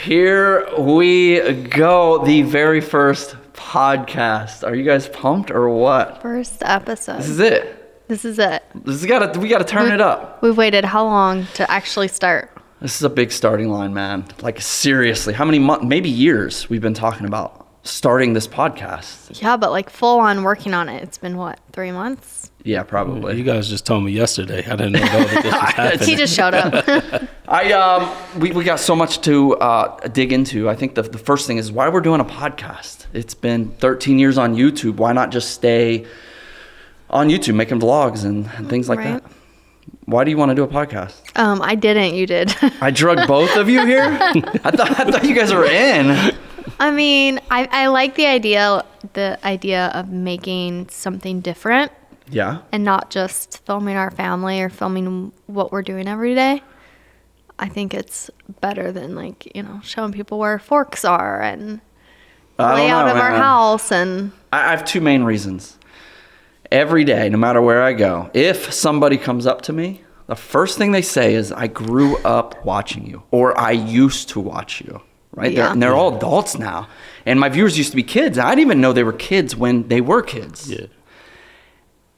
Here we go. The very first podcast. Are you guys pumped or what? First episode. This is it. We gotta turn it up. We've waited how long to actually start? This is a big starting line, man. Like, seriously, how many months, maybe years we've been talking about starting this podcast? Yeah, but like full on working on it. It's been what, 3 months? Yeah, probably. You guys just told me yesterday. I didn't know that this was happening. He just showed up. We got so much to dig into. I think the first thing is why we're doing a podcast. It's been 13 years on YouTube. Why not just stay on YouTube making vlogs and things like that? Why do you want to do a podcast? I didn't. You did. I drugged both of you here? I thought you guys were in. I mean, I like the idea of making something different. Yeah. And not just filming our family or filming what we're doing every day. I think it's better than showing people where forks are and layout of our house. And I have two main reasons. Every day, no matter where I go, if somebody comes up to me, the first thing they say is, I grew up watching you, or I used to watch you, right? Yeah. They're all adults now. And my viewers used to be kids. I didn't even know they were kids when they were kids. Yeah.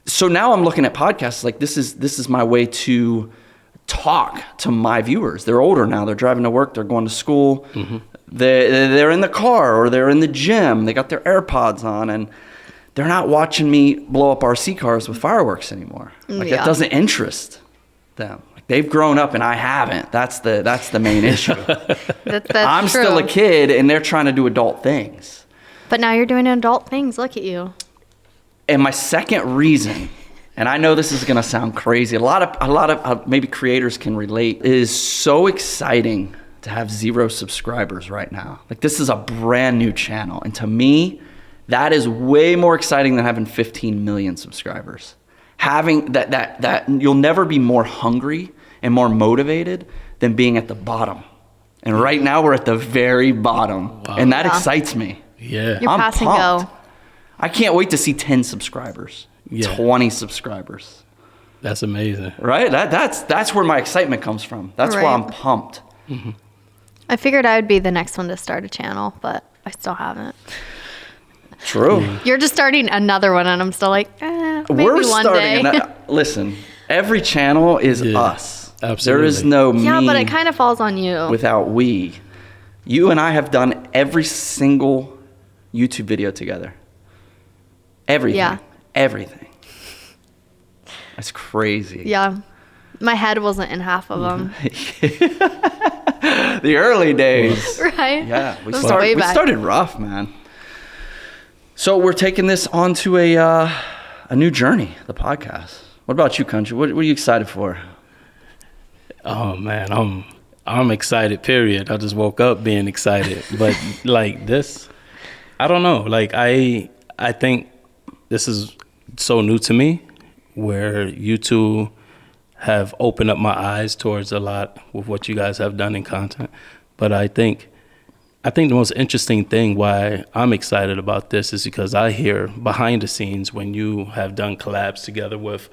So now I'm looking at podcasts like this is my way to talk to my viewers. They're older now. They're driving to work. They're going to school. Mm-hmm. They're in the car or they're in the gym. They got their AirPods on and they're not watching me blow up RC cars with fireworks anymore. That doesn't interest them. Like, they've grown up and I haven't. That's the main issue. that's I'm true. still a kid and they're trying to do adult things. But now you're doing adult things. Look at you. And my second reason, and I know this is going to sound crazy, a lot of maybe creators can relate, it is so exciting to have 0 subscribers right now. Like, this is a brand new channel. And to me, that is way more exciting than having 15 million subscribers. Having that you'll never be more hungry and more motivated than being at the bottom. And right now we're at the very bottom. Wow. And that excites me. Yeah. You're I'm pass and pumped. go. I can't wait to see 10 subscribers, 20 subscribers. That's amazing. Right? That's where my excitement comes from. That's why I'm pumped. Mm-hmm. I figured I would be the next one to start a channel, but I still haven't. True. You're just starting another one, and I'm still like, maybe We're one starting day. Listen, every channel is us. Absolutely. There is no me. Yeah, but it kind of falls on you. Without we. You and I have done every single YouTube video together. Everything. Yeah. Everything. That's crazy. Yeah. My head wasn't in half of them. The early days. Right? Yeah. We way back. started rough, man. So we're taking this onto a new journey, the podcast. What about you, Country? What are you excited for? Oh man, I'm excited, period. I just woke up being excited. But like this, I don't know. Like I think this is so new to me, where you two have opened up my eyes towards a lot with what you guys have done in content. But I think the most interesting thing why I'm excited about this is because I hear behind the scenes when you have done collabs together with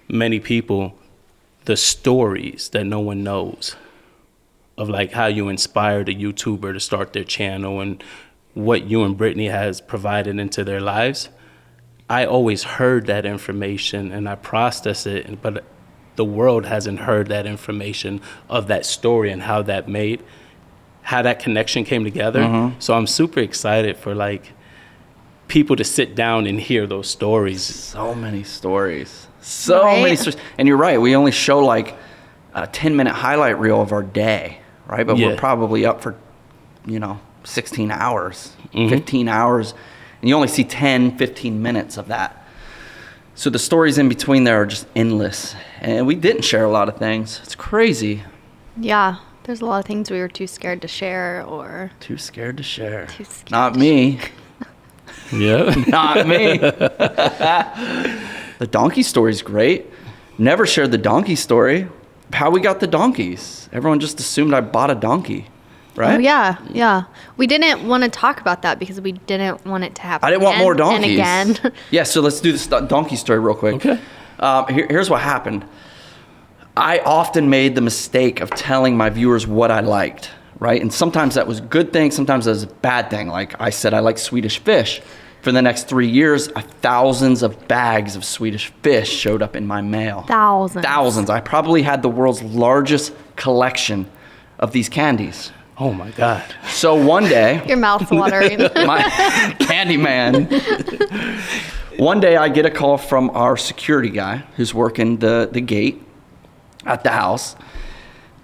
many people, the stories that no one knows of like how you inspired a YouTuber to start their channel and what you and Brittany has provided into their lives. I always heard that information and I process it, but the world hasn't heard that information of that story and how that connection came together. Mm-hmm. So I'm super excited for like people to sit down and hear those stories. So many stories. Many stories. And you're right, we only show like a 10-minute highlight reel of our day, right? But we're probably up for, 16 hours, 15 hours. And you only see 10, 15 minutes of that. So the stories in between there are just endless. And we didn't share a lot of things. It's crazy. Yeah. There's a lot of things we were too scared to share or... Too scared to share. Too scared Not me. Yeah. Not me. The donkey story's great. Never shared the donkey story. How we got the donkeys. Everyone just assumed I bought a donkey. Right? Oh, yeah. We didn't want to talk about that because we didn't want it to happen. I didn't want more donkeys. And again. Yeah, so let's do this donkey story real quick. Okay. Here's what happened. I often made the mistake of telling my viewers what I liked, right? And sometimes that was a good thing, sometimes that was a bad thing. Like I said, I like Swedish fish. For the next 3 years, thousands of bags of Swedish fish showed up in my mail. Thousands. I probably had the world's largest collection of these candies. Oh my God. So one day, Your mouth's watering. my candy man. One day I get a call from our security guy who's working the gate at the house.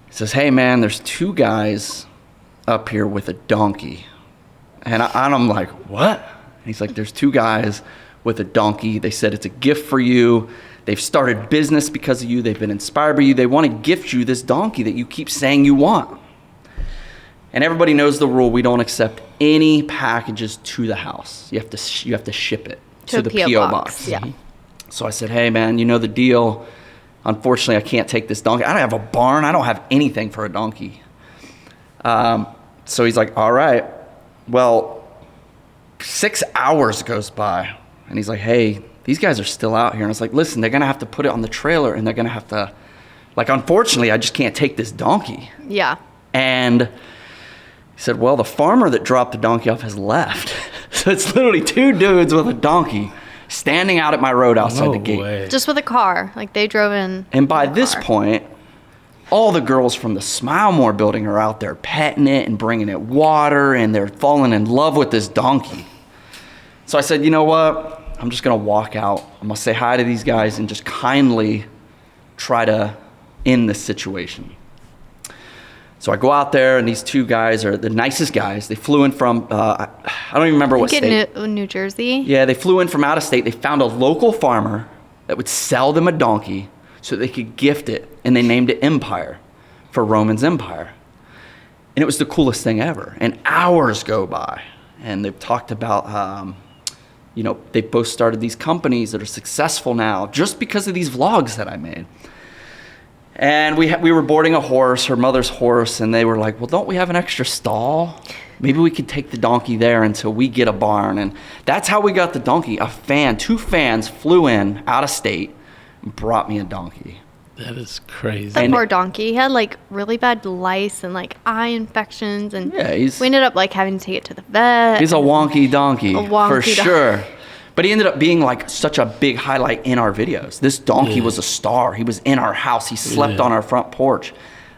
He says, hey man, there's 2 guys up here with a donkey. And I'm like, what? And he's like, there's 2 guys with a donkey. They said it's a gift for you. They've started business because of you. They've been inspired by you. They want to gift you this donkey that you keep saying you want. And everybody knows the rule. We don't accept any packages to the house. You have to ship it to the P.O. box. Yeah. So I said, hey, man, you know the deal. Unfortunately, I can't take this donkey. I don't have a barn. I don't have anything for a donkey. So he's like, all right. Well, 6 hours goes by. And he's like, hey, these guys are still out here. And I was like, listen, they're going to have to put it on the trailer. And they're going to have to, like, unfortunately, I just can't take this donkey. Yeah. And he said, well, the farmer that dropped the donkey off has left. So it's literally 2 dudes with a donkey standing out at my road outside the gate. Way. Just with a car. Like, they drove in. And by this point, all the girls from the Smile More building are out there petting it and bringing it water, and they're falling in love with this donkey. So I said, you know what? I'm just going to walk out. I'm going to say hi to these guys and just kindly try to end this situation. So I go out there, and these 2 guys are the nicest guys. They flew in from, I don't even remember what state. New Jersey? Yeah, they flew in from out of state. They found a local farmer that would sell them a donkey so they could gift it, and they named it Empire for Roman's Empire. And it was the coolest thing ever. And hours go by, and they've talked about, they both started these companies that are successful now just because of these vlogs that I made. And we were boarding a horse, her mother's horse, and they were like, well, don't we have an extra stall? Maybe we could take the donkey there until we get a barn. And that's how we got the donkey. 2 fans flew in out of state and brought me a donkey. That is crazy. That poor donkey. He had like really bad lice and like eye infections. And yeah, we ended up like having to take it to the vet. He's a wonky donkey, for sure. But he ended up being like such a big highlight in our videos. This donkey was a star. He was in our house. He slept on our front porch.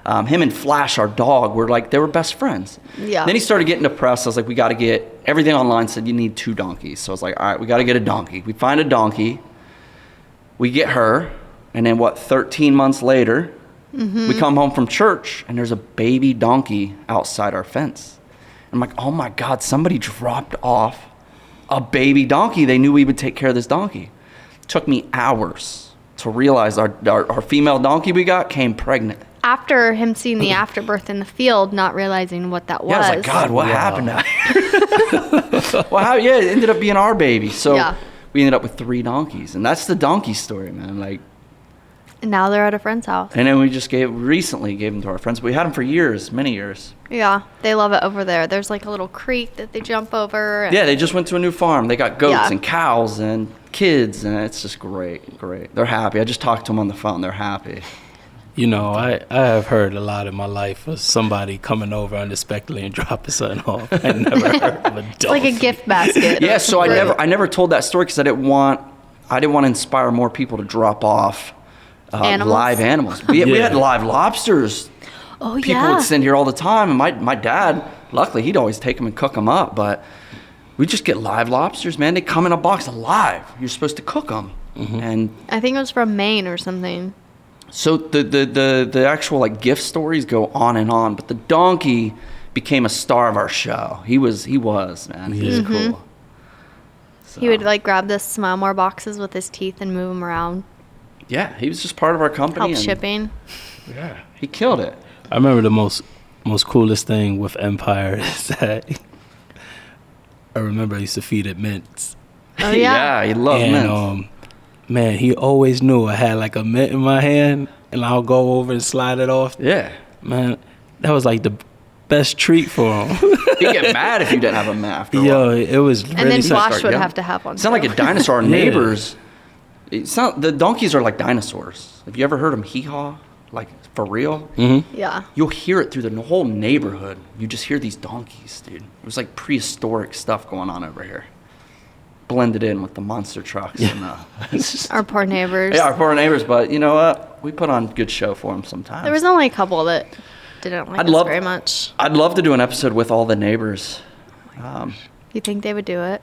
Him and Flash, our dog, they were best friends. Yeah. Then he started getting depressed. I was like, we got to get, everything online said you need 2 donkeys. So I was like, all right, we got to get a donkey. We find a donkey. We get her. And then 13 months later, we come home from church, and there's a baby donkey outside our fence. I'm like, oh my God, somebody dropped off a baby donkey. They knew we would take care of this donkey. It took me hours to realize our female donkey we got came pregnant. After him seeing the afterbirth in the field, not realizing what that was. Yeah, I was like, God, what happened to her? Well, it ended up being our baby. So we ended up with 3 donkeys. And that's the donkey story, man. Like, and now they're at a friend's house. And then we just recently gave them to our friends. But we had them for years, many years. Yeah, they love it over there. There's like a little creek that they jump over. Yeah, they just went to a new farm. They got goats and cows and kids, and it's just great. They're happy. I just talked to them on the phone. They're happy. You know, I have heard a lot in my life of somebody coming over unexpectedly and dropping something off. I never heard of a donkey. It's like a gift basket. Yeah, so I never told that story because I didn't want to inspire more people to drop off live animals. We had live lobsters. Oh, People would send here all the time, and my dad, luckily, he'd always take them and cook them up. But we just get live lobsters, man. They come in a box alive. You're supposed to cook them, and I think it was from Maine or something. So the actual like gift stories go on and on, but the donkey became a star of our show. He was man. He was cool. So. He would like grab the Smile More boxes with his teeth and move them around. Yeah, he was just part of our company. Help shipping. Yeah, he killed it. I remember the most coolest thing with Empire is that I remember I used to feed it mints. Oh yeah. Yeah, he loved mints. Man, he always knew I had like a mint in my hand, and I'll go over and slide it off. Yeah. Man, that was like the best treat for him. He'd get mad if you didn't have a mint after a Yo, while. it was really and then Flash would have to have one. It's not like a dinosaur. Our neighbors, the donkeys are like dinosaurs. Have you ever heard them hee-haw? like for real, Yeah. you'll hear it through the whole neighborhood. You just hear these donkeys, dude. It was like prehistoric stuff going on over here. Blended in with the monster trucks. And, it's just, Our poor neighbors. yeah, our poor neighbors, but you know what? We put on a good show for them sometimes. There was only a couple that didn't like us very much. I'd love to do an episode with all the neighbors. You think they would do it?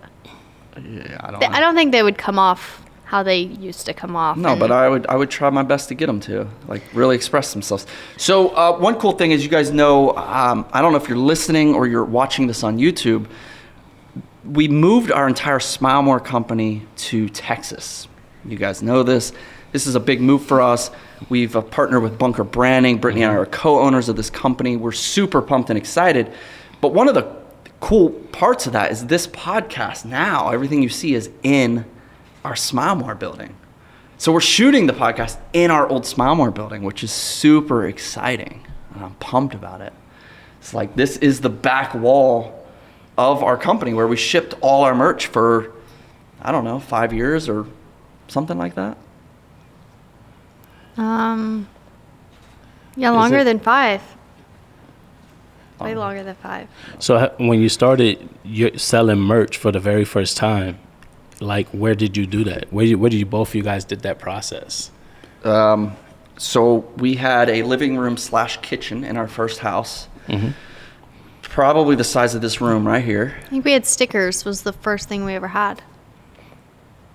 Yeah, I don't I know. don't think they would come off how they used to come off. No, but I would try my best to get them to like really express themselves. So one cool thing is, you guys know, I don't know if you're listening or you're watching this on YouTube, we moved our entire Smile More company to Texas. You guys know this. This is a big move for us. We've partnered with Bunker Branding. Brittany and I are co-owners of this company. We're super pumped and excited. But one of the cool parts of that is this podcast now, everything you see is in our Smile More building. So we're shooting the podcast in our old Smile More building, which is super exciting. And I'm pumped about it. It's like, this is the back wall of our company where we shipped all our merch for, I don't know, 5 years or something like that. Yeah, longer than 5. Way longer than 5. So when you started selling merch for the very first time, like, where did you do that? Where did you both of you guys did that process? So we had a living room / kitchen in our first house. Probably the size of this room right here. I think we had stickers was the first thing we ever had.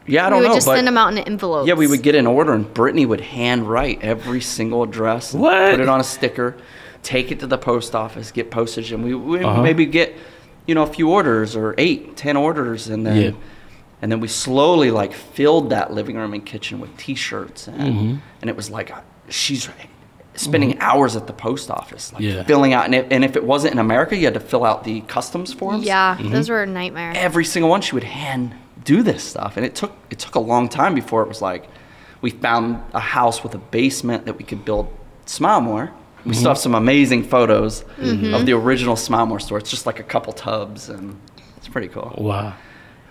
Yeah, I don't know. We would just but send them out in envelopes. yeah, we would get an order and Brittany would hand write every single address. And What? put it on a sticker, take it to the post office, get postage, and we maybe get, a few orders or 8, 10 orders, and then we slowly like filled that living room and kitchen with T-shirts, and it was like she's spending hours at the post office, like filling out, and if it wasn't in America, you had to fill out the customs forms. Yeah, those were a nightmare. Every single one, she would hand do this stuff, and it took a long time before it was like we found a house with a basement that we could build Smile More. We still have some amazing photos of the original Smile More store. It's just like a couple tubs, and it's pretty cool. Wow.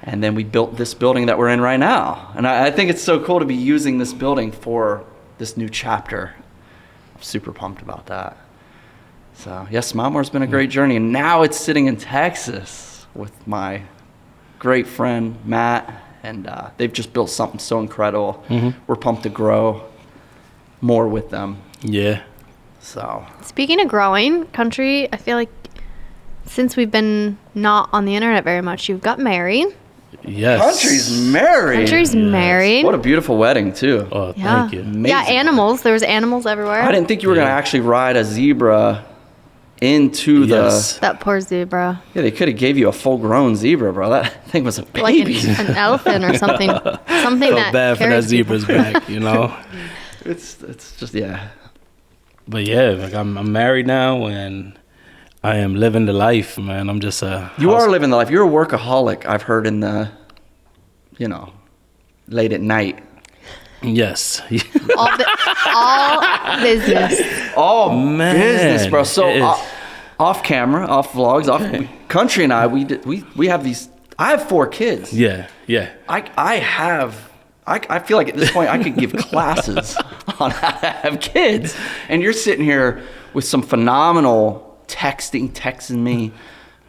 And then we built this building that we're in right now. And I think it's so cool to be using this building for this new chapter. I'm super pumped about that. So, yes, Smile More's been a great journey. And now it's sitting in Texas with my great friend, Matt. And they've just built something so incredible. We're pumped to grow more with them. Yeah. So, Speaking of growing, Country, I feel like since we've been not on the internet very much, you've got married. Yes. Country's married. Country's married. What a beautiful wedding, too. Oh, Yeah. thank you. Amazing. Yeah, animals. There was animals everywhere. I didn't think you were going to actually ride a zebra into Yes. That poor zebra. Yeah, they could have gave you a full-grown zebra, bro. That thing was a Like baby. an elephant or something. Something Felt that bad for that carries people. zebra's back, you know? It's just, yeah. But yeah, like I'm married now and I am living the life, man. I'm just a You are living the life. You're a workaholic, I've heard in the, late at night. Yes. All business. Oh, Man, business, bro. So it is. off camera, off vlogs, Country and I, we have these. I have 4 kids. Yeah. I feel like at this point I could give classes on how to have kids. And you're sitting here with some phenomenal texting me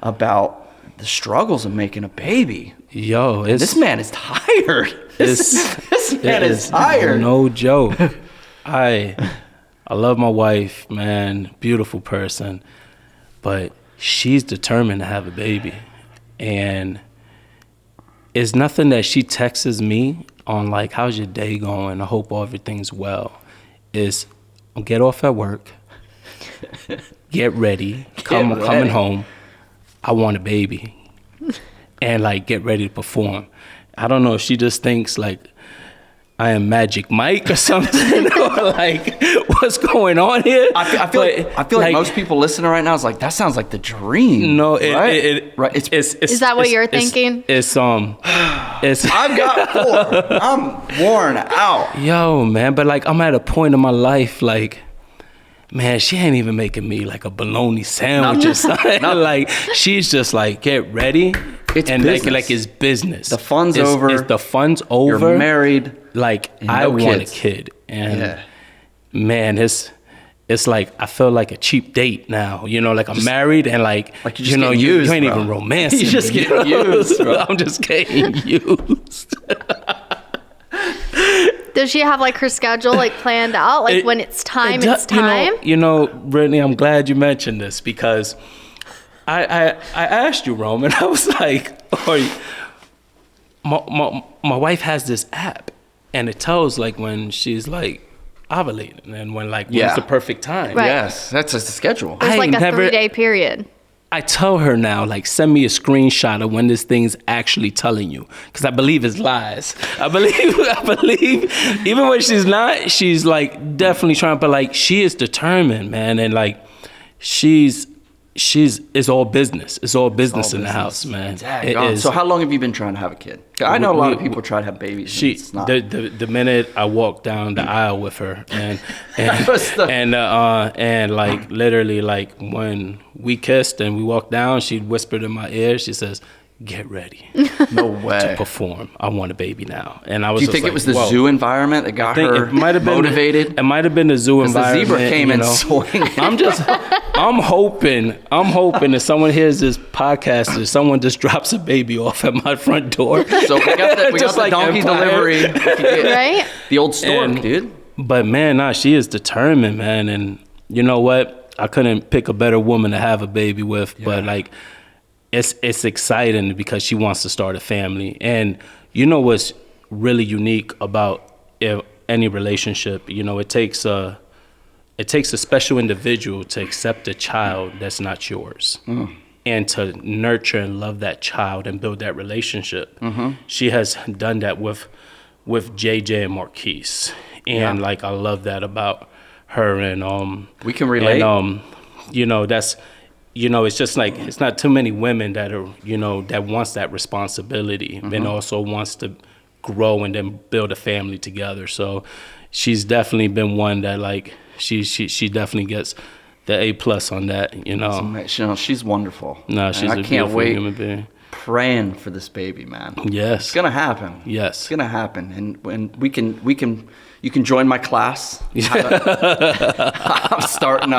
about the struggles of making a baby. Yo, This man is tired. This man is tired. No joke. I love my wife, man. Beautiful person. But she's determined to have a baby. And it's nothing that she texts me on like, how's your day going? I hope everything's well. It's get off at work, get ready, coming home. I want a baby. And like get ready to perform. I don't know if she just thinks like I am Magic Mike or something, or like what's going on here. I feel like most people listening right now is like, that sounds like the dream. No, right? Is that what you're thinking? It's I've got 4. I'm worn out. Yo, man, but like I'm at a point in my life, like, man, she ain't even making me like a bologna sandwich or something. Like she's just like, get ready. It's and business. like it's business. The fun's It's over. the fun's over. You're married. Like and I no want kids. a kid, and man, it's like I feel like a cheap date now. You know, like I'm married and like you're just you know, getting you used, ain't bro. even romancing. You're just me, getting you know? used, bro. I'm just getting used. Does she have like her schedule like planned out? Like when it's time, it's time? You know, Brittany, I'm glad you mentioned this because I asked you, Roman. I was like, my wife has this app and it tells like when she's like ovulating and when like when's the perfect time. Right. Yes, that's just the schedule. There's like a never- 3-day period. I tell her now, like, send me a screenshot of when this thing's actually telling you, because I believe it's lies. I believe, even when she's not, she's like definitely trying, but like she is determined, man, and like it's all business. It's all business in the house, man. It is. So how long have you been trying to have a kid? I know a lot of people try to have babies. And it's not. The minute I walked down the aisle with her and like literally like when we kissed and we walked down, she whispered in my ear, she says, "Get ready." No way. To perform. I want a baby now. And I was Do you just think like, it was the whoa. zoo environment that got her motivated? It might have been the zoo environment. The zebra came you in know. swinging. I'm hoping if someone hears this podcast, if someone just drops a baby off at my front door. So we got the Just like donkey Empire. delivery. Right? The old stork, dude. But man, nah, she is determined, man. And you know what? I couldn't pick a better woman to have a baby with. Yeah. But like, it's exciting because she wants to start a family. And you know what's really unique about any relationship? You know, it takes a special individual to accept a child that's not yours. And to nurture and love that child and build that relationship. Mm-hmm. She has done that with JJ and Marquise. And like I love that about her, and we can relate. And you know, that's, you know, it's just like it's not too many women that are, you know, that wants that responsibility and also wants to grow and then build a family together. So she's definitely been one that like she definitely gets the A+ on that, you know. She's wonderful. No, she's a beautiful human being. Praying for this baby, man. Yes, it's gonna happen. Yes, it's gonna happen, and when we can. You can join my class. I'm starting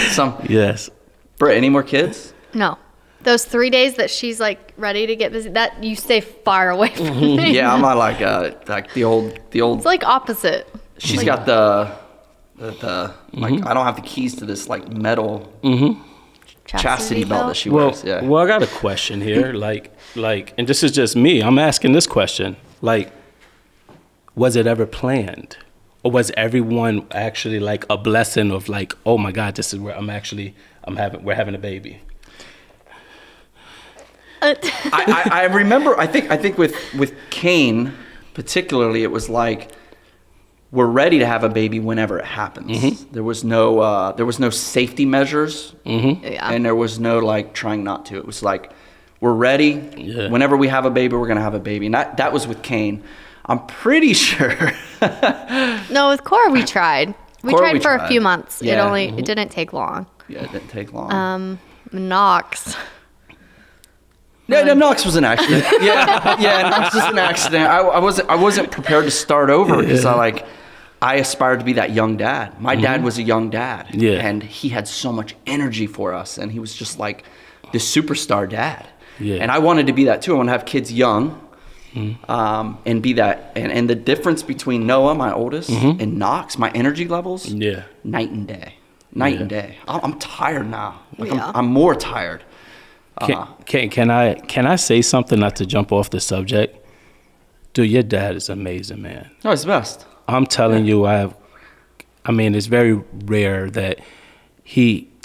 some. Yes. Britt, any more kids? No. Those 3 days that she's like ready to get busy, that you stay far away from me. Yeah, I'm not like the old. It's like opposite. She's got the like I don't have the keys to this like metal chastity belt that she wears. Yeah. Well, I got a question here. like, and this is just me. I'm asking this question. Like, was it ever planned, or was everyone actually like a blessing of like, oh my God, this is where we're having a baby? I remember. I think with Kane particularly, it was like we're ready to have a baby whenever it happens. Mm-hmm. There was no safety measures, and there was no like trying not to. It was like we're ready. Yeah. Whenever we have a baby, we're gonna have a baby, and that was with Kane. I'm pretty sure. No, with Cora we tried. We tried for a few months. Yeah. It didn't take long. Yeah, it didn't take long. Knox. Yeah, Knox was an accident. Yeah, Knox was an accident. I wasn't prepared to start over because I aspired to be that young dad. My dad was a young dad. Yeah. And he had so much energy for us, and he was just like this superstar dad. Yeah. And I wanted to be that too. I want to have kids young. And be that, and the difference between Noah, my oldest, and Knox, my energy levels, night and day. And day. I'm tired now. I'm more tired. Can I say something, not to jump off the subject? Dude, your dad is amazing, man. No, he's the best. I'm telling you, it's very rare that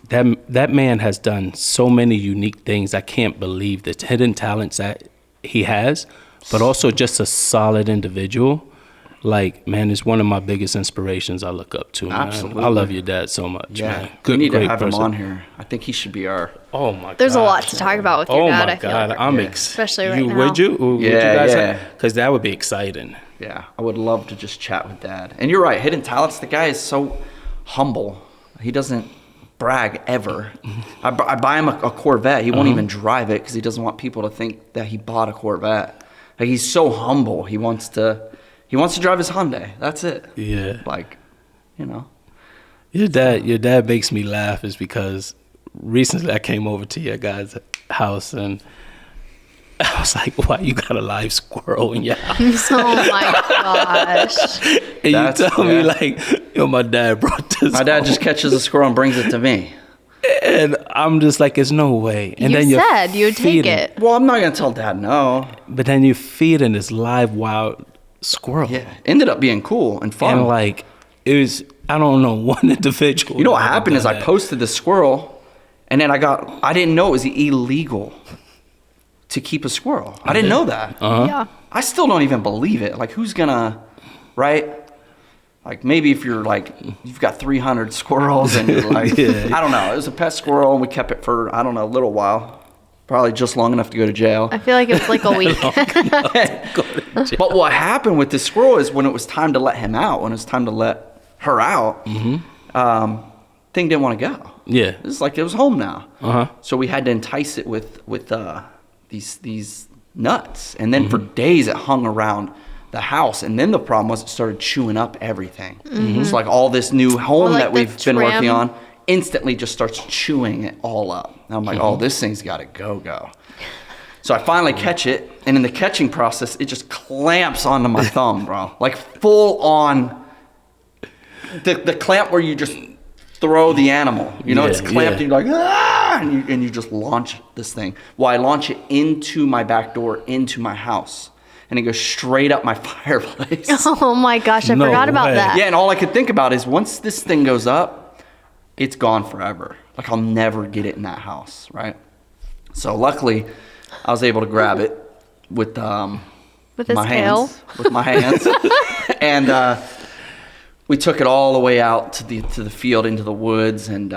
that man has done so many unique things. I can't believe the hidden talents that he has. But also just a solid individual. Like, man, it's one of my biggest inspirations I look up to, man. Absolutely. I love your dad so much, man. We need to have him on here. I think he should be our... Oh, my God. There's a lot to talk about with your dad, I feel like. Oh, my God. Especially right now. Would you? Yeah. Because that would be exciting. Yeah, I would love to just chat with Dad. And you're right, hidden talents, the guy is so humble. He doesn't brag ever. I buy him a Corvette. He won't even drive it because he doesn't want people to think that he bought a Corvette. Like, he's so humble. He wants to drive his Hyundai. That's it. Yeah. Like, you know. Your dad makes me laugh is because recently I came over to your guys' house and I was like, why you got a live squirrel in your house? Oh my gosh. And you tell me like, yo, my dad brought this My dad home. just catches a squirrel and brings it to me. And I'm just like, there's no way. And You then said you'd take feeding- it. Well, I'm not going to tell Dad no. But then you're feeding this live wild squirrel. Yeah. Ended up being cool and fun. And like, it was, I don't know, one individual. You know what that happened done is I that. posted the squirrel, and then I didn't know it was illegal to keep a squirrel. I didn't know that. Yeah. I still don't even believe it. Like, who's gonna, right? Like, maybe if you're like, you've got 300 squirrels and you're like, Yeah. I don't know. It was a pet squirrel, and we kept it for, I don't know, a little while. Probably just long enough to go to jail. I feel like it was like a week. But what happened with this squirrel is when it was time to let him out, when it was time to let her out, thing didn't want to go. Yeah. It was like it was home now. Uh-huh. So we had to entice it with these nuts, and then for days it hung around the house, and then the problem was it started chewing up everything. It's like all this new home like that the we've been working trim. on instantly just starts chewing it all up. And I'm like, oh, this thing's got to go. So I finally catch it, and in the catching process, it just clamps onto my thumb, bro. Like full on the clamp where you just throw the animal. You know, Yeah, it's clamped, yeah. and you're like, ah! And you just launch this thing. Well, I launch it into my back door, into my house. And it goes straight up my fireplace. Oh my gosh, I No forgot about way. that. Yeah, and all I could think about is once this thing goes up, it's gone forever. Like, I'll never get it in that house, right? So luckily, I was able to grab it with With his my tail. hands. With my hands. And we took it all the way out to the field, into the woods, and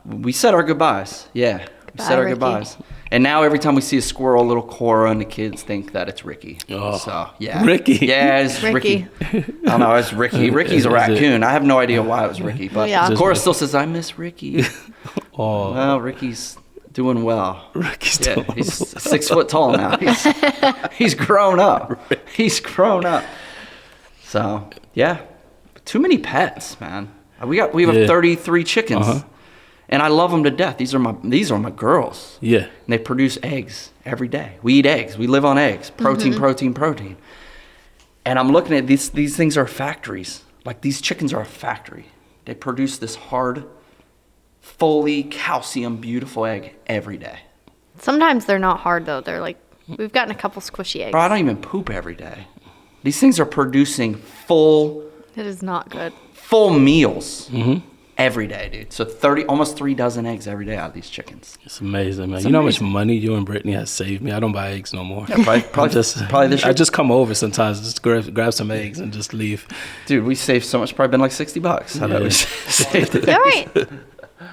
we said our goodbyes. Yeah, we said our Ricky. goodbyes. And now every time we see a squirrel, little Cora and the kids think that it's Ricky. Oh, So, yeah. Ricky. Yeah, it's Ricky. I don't know, it's Ricky. Ricky's Is a it? raccoon. I have no idea why it was Ricky. But Yeah. Cora still says, I miss Ricky. Oh, Well, Ricky's doing well. Ricky's Yeah, doing he's 6 foot tall now. He's grown up. He's grown up. So, yeah. Too many pets, man. We have Yeah. 33 chickens. Uh-huh. And I love them to death. These are my girls. yeah. And they produce eggs every day. We eat eggs. We live on eggs. Protein, protein, protein. And I'm looking at these things are factories. Like, these chickens are a factory. They produce this hard, fully calcium, beautiful egg every day. Sometimes they're not hard though. They're like, we've gotten a couple squishy eggs. Bro, I don't even poop every day. These things are producing full It is not good. meals every day, dude. So almost 3 dozen eggs every day out of these chickens. It's amazing, man. It's you know how much amazing. money you and Brittany has saved me? I don't buy eggs no more. Probably this year. I just come over sometimes, just grab some eggs and just leave. Dude, we saved so much. Probably been like $60. I bet we Yeah. saved it. All right.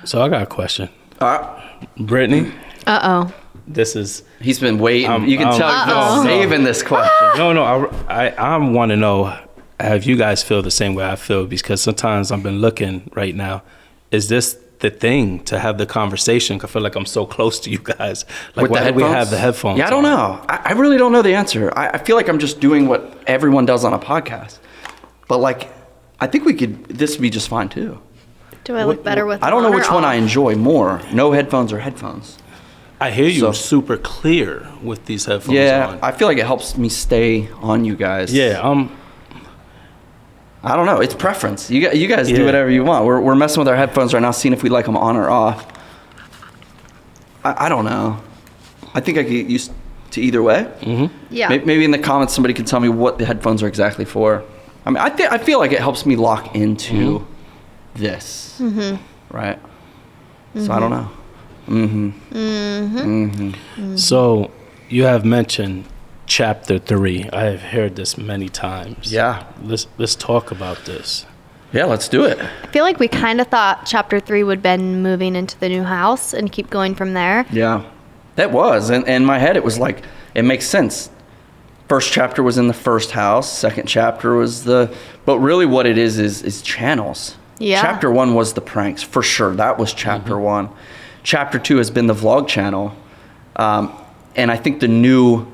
So I got a question. All right. Brittany, Uh-oh. this is... He's been waiting. You can tell he's Uh-oh. been saving this question. No, I want to know, have you guys feel the same way I feel? Because sometimes I've been looking right now. Is this the thing to have the conversation? 'Cause I feel like I'm so close to you guys. Like, With why the do we headphones? have the headphones? Yeah, I don't on? know. I really don't know the answer. I feel like I'm just doing what everyone does on a podcast. But like, I think this would be just fine too. Do I look better with I don't know on or which one I off? enjoy more. No headphones or headphones. I hear you So- super clear with these headphones Yeah, on. I feel like it helps me stay on you guys. Yeah, I don't know. It's preference. You guys do Yeah. whatever you want. We're messing with our headphones right now, seeing if we like them on or off. I don't know. I think I could get used to either way. Yeah. Maybe in the comments somebody could tell me what the headphones are exactly for. I mean, I feel like it helps me lock into this. Right? So I don't know. So you have mentioned chapter 3. I have heard this many times. Yeah. Let's talk about this. Yeah, let's do it. I feel like we kind of thought chapter 3 would been moving into the new house and keep going from there. Yeah. That was. And in my head, it was like, it makes sense. First chapter was in the first house. Second chapter was but really what it is channels. Yeah. Chapter 1 was the pranks, for sure. That was chapter 1. Chapter 2 has been the vlog channel. And I think the new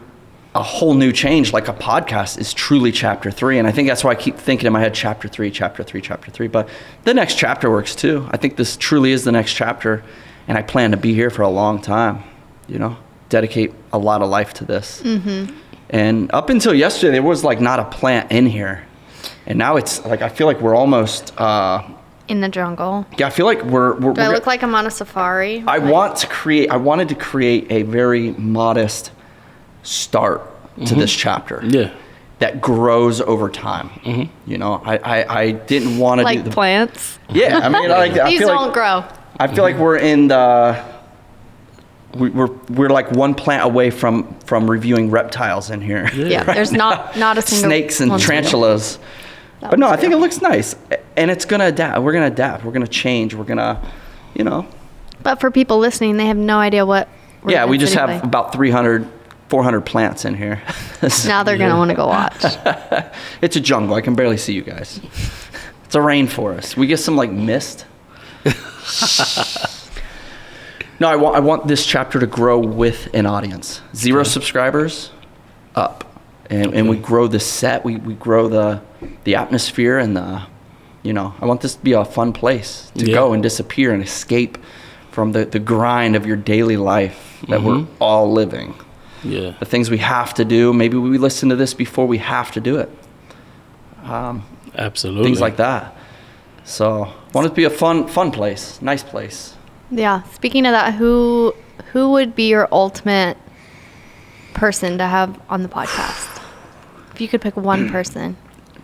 a whole new change, like a podcast is truly chapter 3. And I think that's why I keep thinking in my head, chapter 3, chapter 3, chapter 3. But the next chapter works too. I think this truly is the next chapter. And I plan to be here for a long time, you know, dedicate a lot of life to this. And up until yesterday, there was like not a plant in here. And now it's like, I feel like we're almost... in the jungle. Yeah, I feel like we're Do I look like I'm on a safari? I wanted to create a very modest start to this chapter. Yeah. That grows over time. You know, I didn't want to like do plants. Yeah, I mean, like I These feel don't like, grow. I feel like we're in the we're like one plant away from reviewing reptiles in here. Yeah, right there's now. not a single snakes and one tarantulas. That But no, one's I think it real. looks nice, and it's gonna adapt. We're gonna adapt. We're gonna change. We're gonna, you know. But for people listening, they have no idea what. we're Yeah, we just have considering. about 300, 400 plants in here. Now they're gonna want to go watch. It's a jungle. I can barely see you guys. It's a rainforest. We get some like mist. No, I want this chapter to grow with an audience. 0 subscribers, up. And we grow the set, we grow the atmosphere and you know, I want this to be a fun place to go and disappear and escape from the grind of your daily life that we're all living. Yeah. The things we have to do, maybe we listen to this before we have to do it. Absolutely. Things like that. So I want it to be a fun place, nice place. Yeah. Speaking of that, who would be your ultimate person to have on the podcast? If you could pick one person.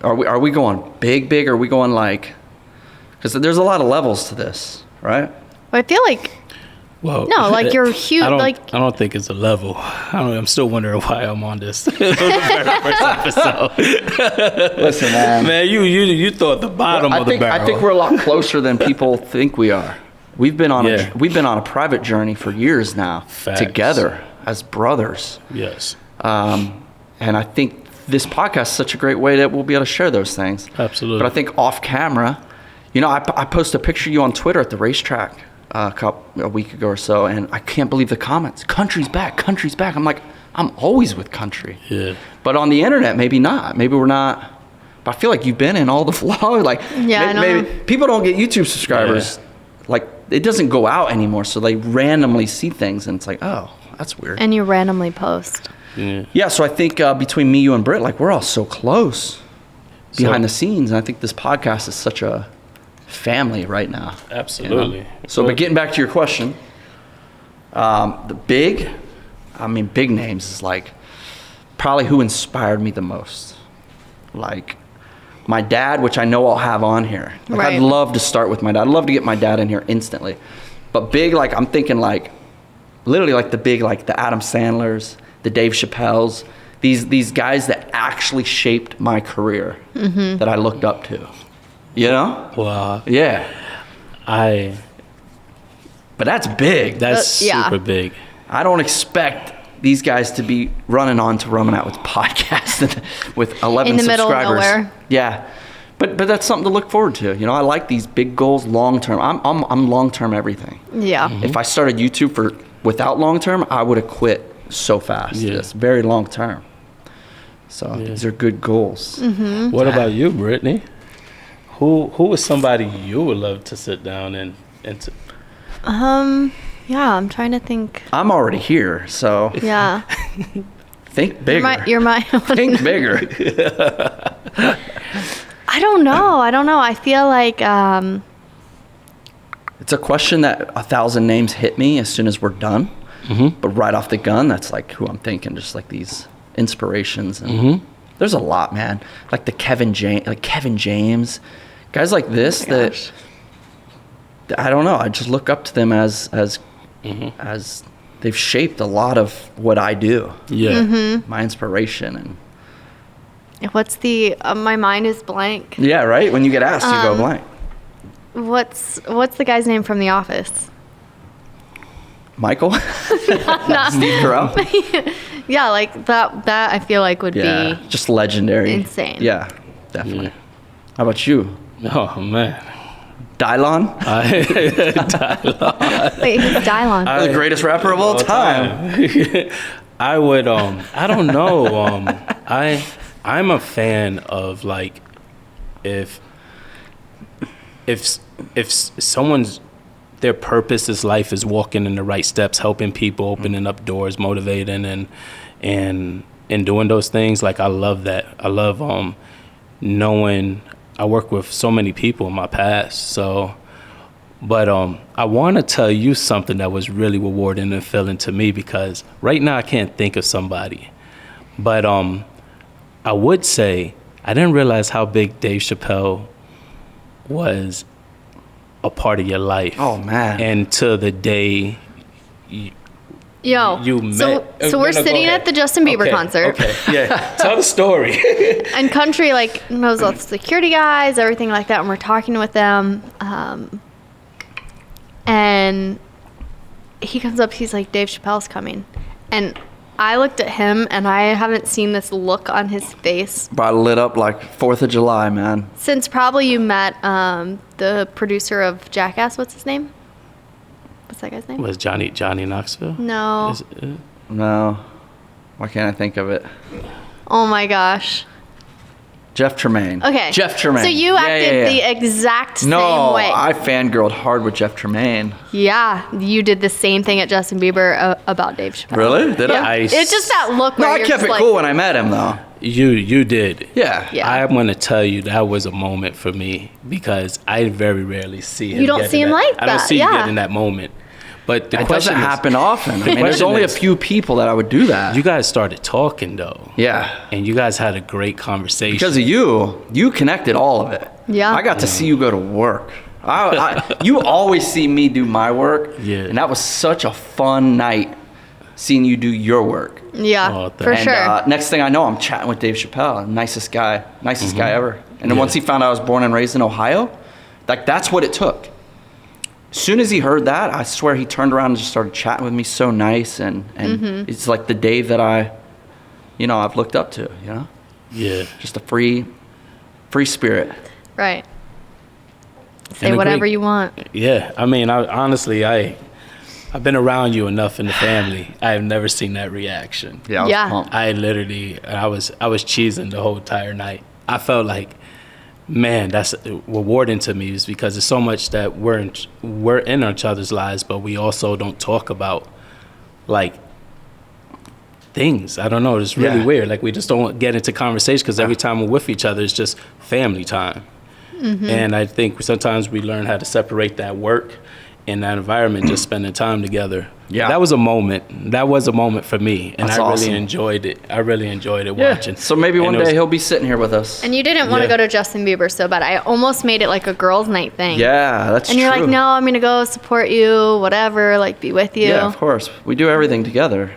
Are we going big, or are we going like, because there's a lot of levels to this, right? Well, I feel like Well, no, like you're huge. I Like don't think it's a level. I'm still wondering why I'm on this for the very first episode. Listen, man. Man, you thought the bottom of the barrel. I think we're a lot closer than people think we are. We've been on a private journey for years now, Facts. together as brothers. Yes. And I think this podcast is such a great way that we'll be able to share those things. Absolutely. But I think off camera, you know, I posted a picture of you on Twitter at the racetrack a week ago or so, and I can't believe the comments. Country's back, country's back. I'm like, I'm always with country. Yeah. But on the internet, maybe not. Maybe we're not. But I feel like you've been in all the vlogs. Like, Yeah, I know. maybe people don't get YouTube subscribers. Like, it doesn't go out anymore, so they randomly see things, and it's like, oh, that's weird. and you randomly post. Yeah. Yeah, so I think between me, you, and Britt, like, we're all so close behind the scenes, and I think this podcast is such a family right now. Absolutely. You know? So, but getting back to your question, big names is like probably who inspired me the most. Like my dad, which I know I'll have on here. Like Right. I'd love to start with my dad. I'd love to get my dad in here instantly. But big, like I'm thinking like literally like the big, like the Adam Sandlers, the Dave Chappelles, these guys that actually shaped my career that I looked up to. You know? Wow. Yeah. But that's big. That's yeah. super big. I don't expect these guys to be running on to Roman Out with podcasts with 11 In the middle of subscribers. nowhere. Yeah. But that's something to look forward to. You know, I like these big goals long term. I'm long term everything. Yeah. If I started YouTube without long term, I would have quit so fast. Yeah. It's very long term. So these are good goals. What about you, Brittany? Who is somebody you would love to sit down and Yeah, I'm trying to think. I'm already here, so Yeah. think bigger. You're my Think bigger. I don't know. I feel like It's a question that 1,000 names hit me as soon as we're done. But right off the gun, that's like who I'm thinking. Just like these inspirations, and there's a lot, man. Like Kevin James, guys like this that I don't know. I just look up to them as they've shaped a lot of what I do. Yeah. My inspiration and what's the my mind is blank. yeah, right. When you get asked, you go blank. What's the guy's name from The Office? Michael, Steve Carell. Yeah, like that I feel like would Yeah, be just legendary. insane. Yeah, definitely. Yeah. How about you? Oh man. Dylon, Wait, who's Dylon? the greatest rapper of all time. I would I don't know. I'm a fan of like if someone's their purpose is life is walking in the right steps, helping people, opening up doors, motivating and doing those things. Like I love that. I love knowing I work with so many people in my past. So but I want to tell you something that was really rewarding and fulfilling to me, because right now I can't think of somebody. But I would say I didn't realize how big Dave Chappelle was a part of your life. Oh man! And to the day you met. So we're sitting at the Justin Bieber concert. Okay, yeah. Tell the story. And Country like knows all the security guys, everything like that, and we're talking with them. And he comes up, he's like, Dave Chappelle's coming. And I looked at him, and I haven't seen this look on his face. But lit up like 4th of July, man. Since probably you met the producer of Jackass. What's his name? What's that guy's name? Was Johnny Knoxville? No. No. Why can't I think of it? Oh my gosh. Jeff Tremaine. Okay. Jeff Tremaine. So you acted the exact same way. No, I fangirled hard with Jeff Tremaine. Yeah, you did the same thing at Justin Bieber about Dave Chappelle. Really? Did I? It's just that look where No, I you're kept just it cool when I met him, though. You did. Yeah. I'm going to tell you that was a moment for me, because I very rarely see him. You don't see him like that. I don't see you getting that moment. But the It question doesn't happen often. I mean, there's only a few people that I would do that. You guys started talking, though. Yeah. And you guys had a great conversation. Because of you connected all of it. Yeah. I got to see you go to work. You always see me do my work. Yeah. And that was such a fun night seeing you do your work. Yeah, for And sure. next thing I know, I'm chatting with Dave Chappelle, nicest guy ever. And then once he found out I was born and raised in Ohio, like that's what it took. As soon as he heard that, I swear he turned around and just started chatting with me, so nice, and it's like the Dave that I've looked up to, Yeah. just a free spirit. Right. Say whatever you want. Yeah. I mean, I've been around you enough in the family. I have never seen that reaction. Yeah, I was pumped. I was cheesing the whole entire night. I felt like, man, that's rewarding to me, is because there's so much that we're in each other's lives, but we also don't talk about like things. I don't know. It's really weird. Like we just don't get into conversation, because every time we're with each other, it's just family time. Mm-hmm. And I think sometimes we learn how to separate that work and that environment, just spending time together. Yeah, that was a moment. That was a moment for me, and really enjoyed it. I really enjoyed it watching. So maybe one day he'll be sitting here with us. And you didn't want to go to Justin Bieber so bad. I almost made it like a girls' night thing. Yeah, that's true. And you're like, no, I'm gonna go support you, whatever, like be with you. Yeah, of course. We do everything together.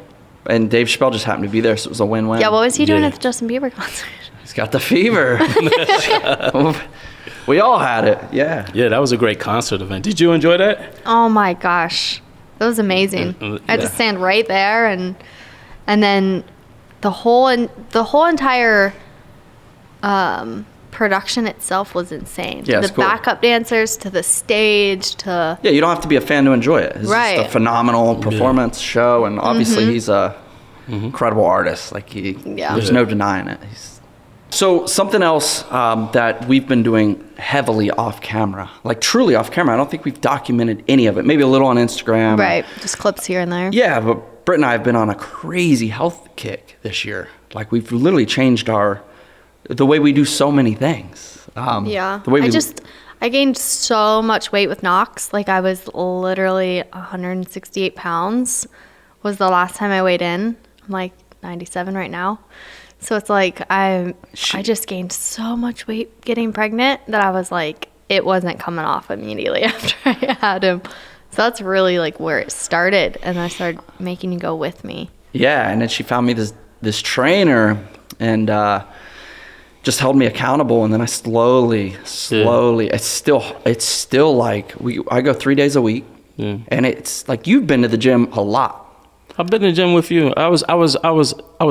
And Dave Chappelle just happened to be there, so it was a win-win. Yeah, what was he doing at the Justin Bieber concert? He's got the fever. We all had it, yeah. Yeah, that was a great concert event. Did you enjoy that? Oh my gosh, that was amazing. I had to stand right there, and then the whole entire production itself was insane. Yeah, the backup dancers to the stage to. Yeah, you don't have to be a fan to enjoy it. It's just a phenomenal performance show, and obviously he's a incredible artist. Like there's no denying it. So something else that we've been doing heavily off camera, like truly off camera. I don't think we've documented any of it. Maybe a little on Instagram. Right, just clips here and there. Yeah, but Britt and I have been on a crazy health kick this year. Like we've literally changed the way we do so many things. I gained so much weight with Knox. Like I was literally 168 pounds was the last time I weighed in. I'm like 97 right now. So it's like I just gained so much weight getting pregnant that I was like, it wasn't coming off immediately after I had him. So that's really like where it started. And I started making you go with me. Yeah. And then she found me this trainer and just held me accountable. And then I slowly, it's still like I go 3 days a week. Yeah. And it's like, you've been to the gym a lot. I've been in the gym with you. I was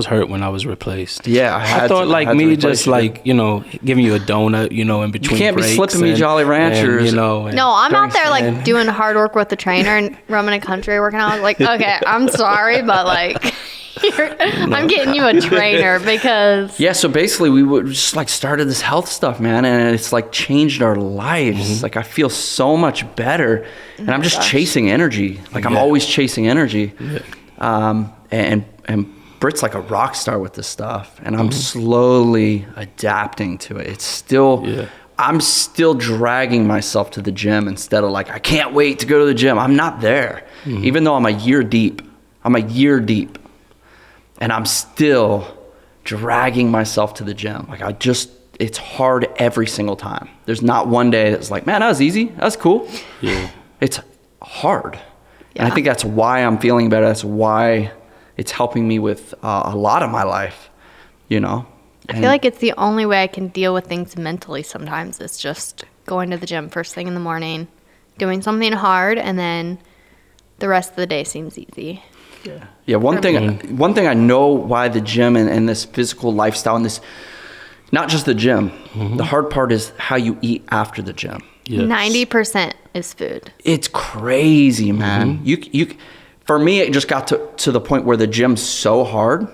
hurt when I was replaced. Yeah, I thought like me just like, giving you a donut, in between. You can't be slipping me Jolly Ranchers. No, I'm out there like doing hard work with the trainer and running a country working out. I was like, okay, I'm sorry, but like, I'm getting you a trainer because Yeah, so basically we would just like started this health stuff, man, and it's like changed our lives. Like I feel so much better, and I'm just chasing energy. Like I'm always chasing energy. And Britt's like a rock star with this stuff, and I'm slowly adapting to it. It's still I'm still dragging myself to the gym instead of like I can't wait to go to the gym. I'm not there. Even though I'm a year deep. And I'm still dragging myself to the gym. Like it's hard every single time. There's not one day that's like, man, that was easy. That's cool. Yeah. It's hard. Yeah. And I think that's why I'm feeling better. That's why it's helping me with a lot of my life, you know? I feel like it's the only way I can deal with things mentally sometimes. It's just going to the gym first thing in the morning, doing something hard, and then the rest of the day seems easy. Yeah. One thing I know why the gym and this physical lifestyle and this, not just the gym, the hard part is how you eat after the gym. Yes. 90% is food. It's crazy, man. You for me, it just got to the point where the gym's so hard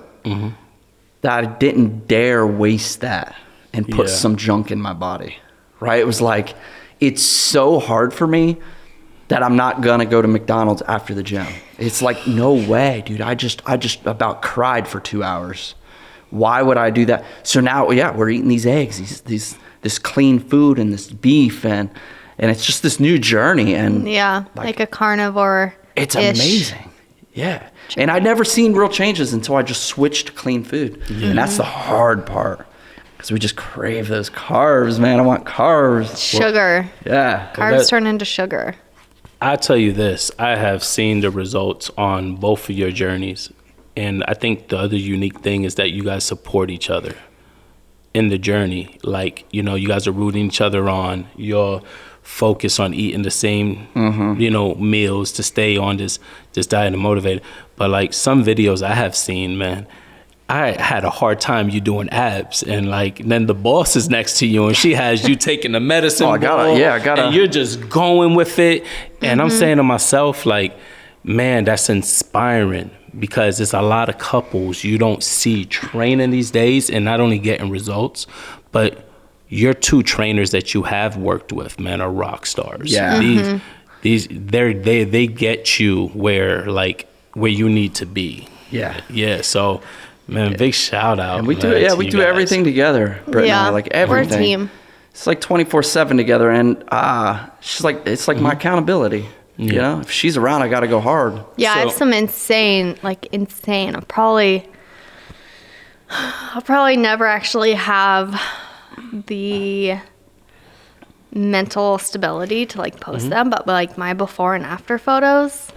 that I didn't dare waste that and put some junk in my body, right? It was like, it's so hard for me that I'm not gonna go to McDonald's after the gym. It's like, no way, dude. I just about cried for 2 hours. Why would I do that? So now, we're eating these eggs, this clean food and this beef, and it's just this new journey. And like a carnivore. It's amazing. Yeah. And I'd never seen real changes until I just switched to clean food. And that's the hard part. Because we just crave those carbs, man. I want carbs. Sugar. Carbs turn into sugar. I tell you this, I have seen the results on both of your journeys. And I think the other unique thing is that you guys support each other in the journey. Like, you know, you guys are rooting each other on. You're focused on eating the same, you know, meals to stay on this diet and motivated. But like some videos I have seen, man, I had a hard time you doing abs, and like then the boss is next to you and she has you taking the medicine ball, and you're just going with it. And I'm saying to myself, like, man, that's inspiring, because there's a lot of couples you don't see training these days and not only getting results, but your two trainers that you have worked with, man, are rock stars. Yeah. They get you where you need to be. Yeah. Yeah. So, man, big shout out. And we do everything together, Britt and I, like everything. We're a team. It's like 24/7 together, and it's like my accountability. You know, if she's around, I got to go hard. Yeah, I have some insane. I'll probably never actually have the mental stability to like post them, but like my before and after photos.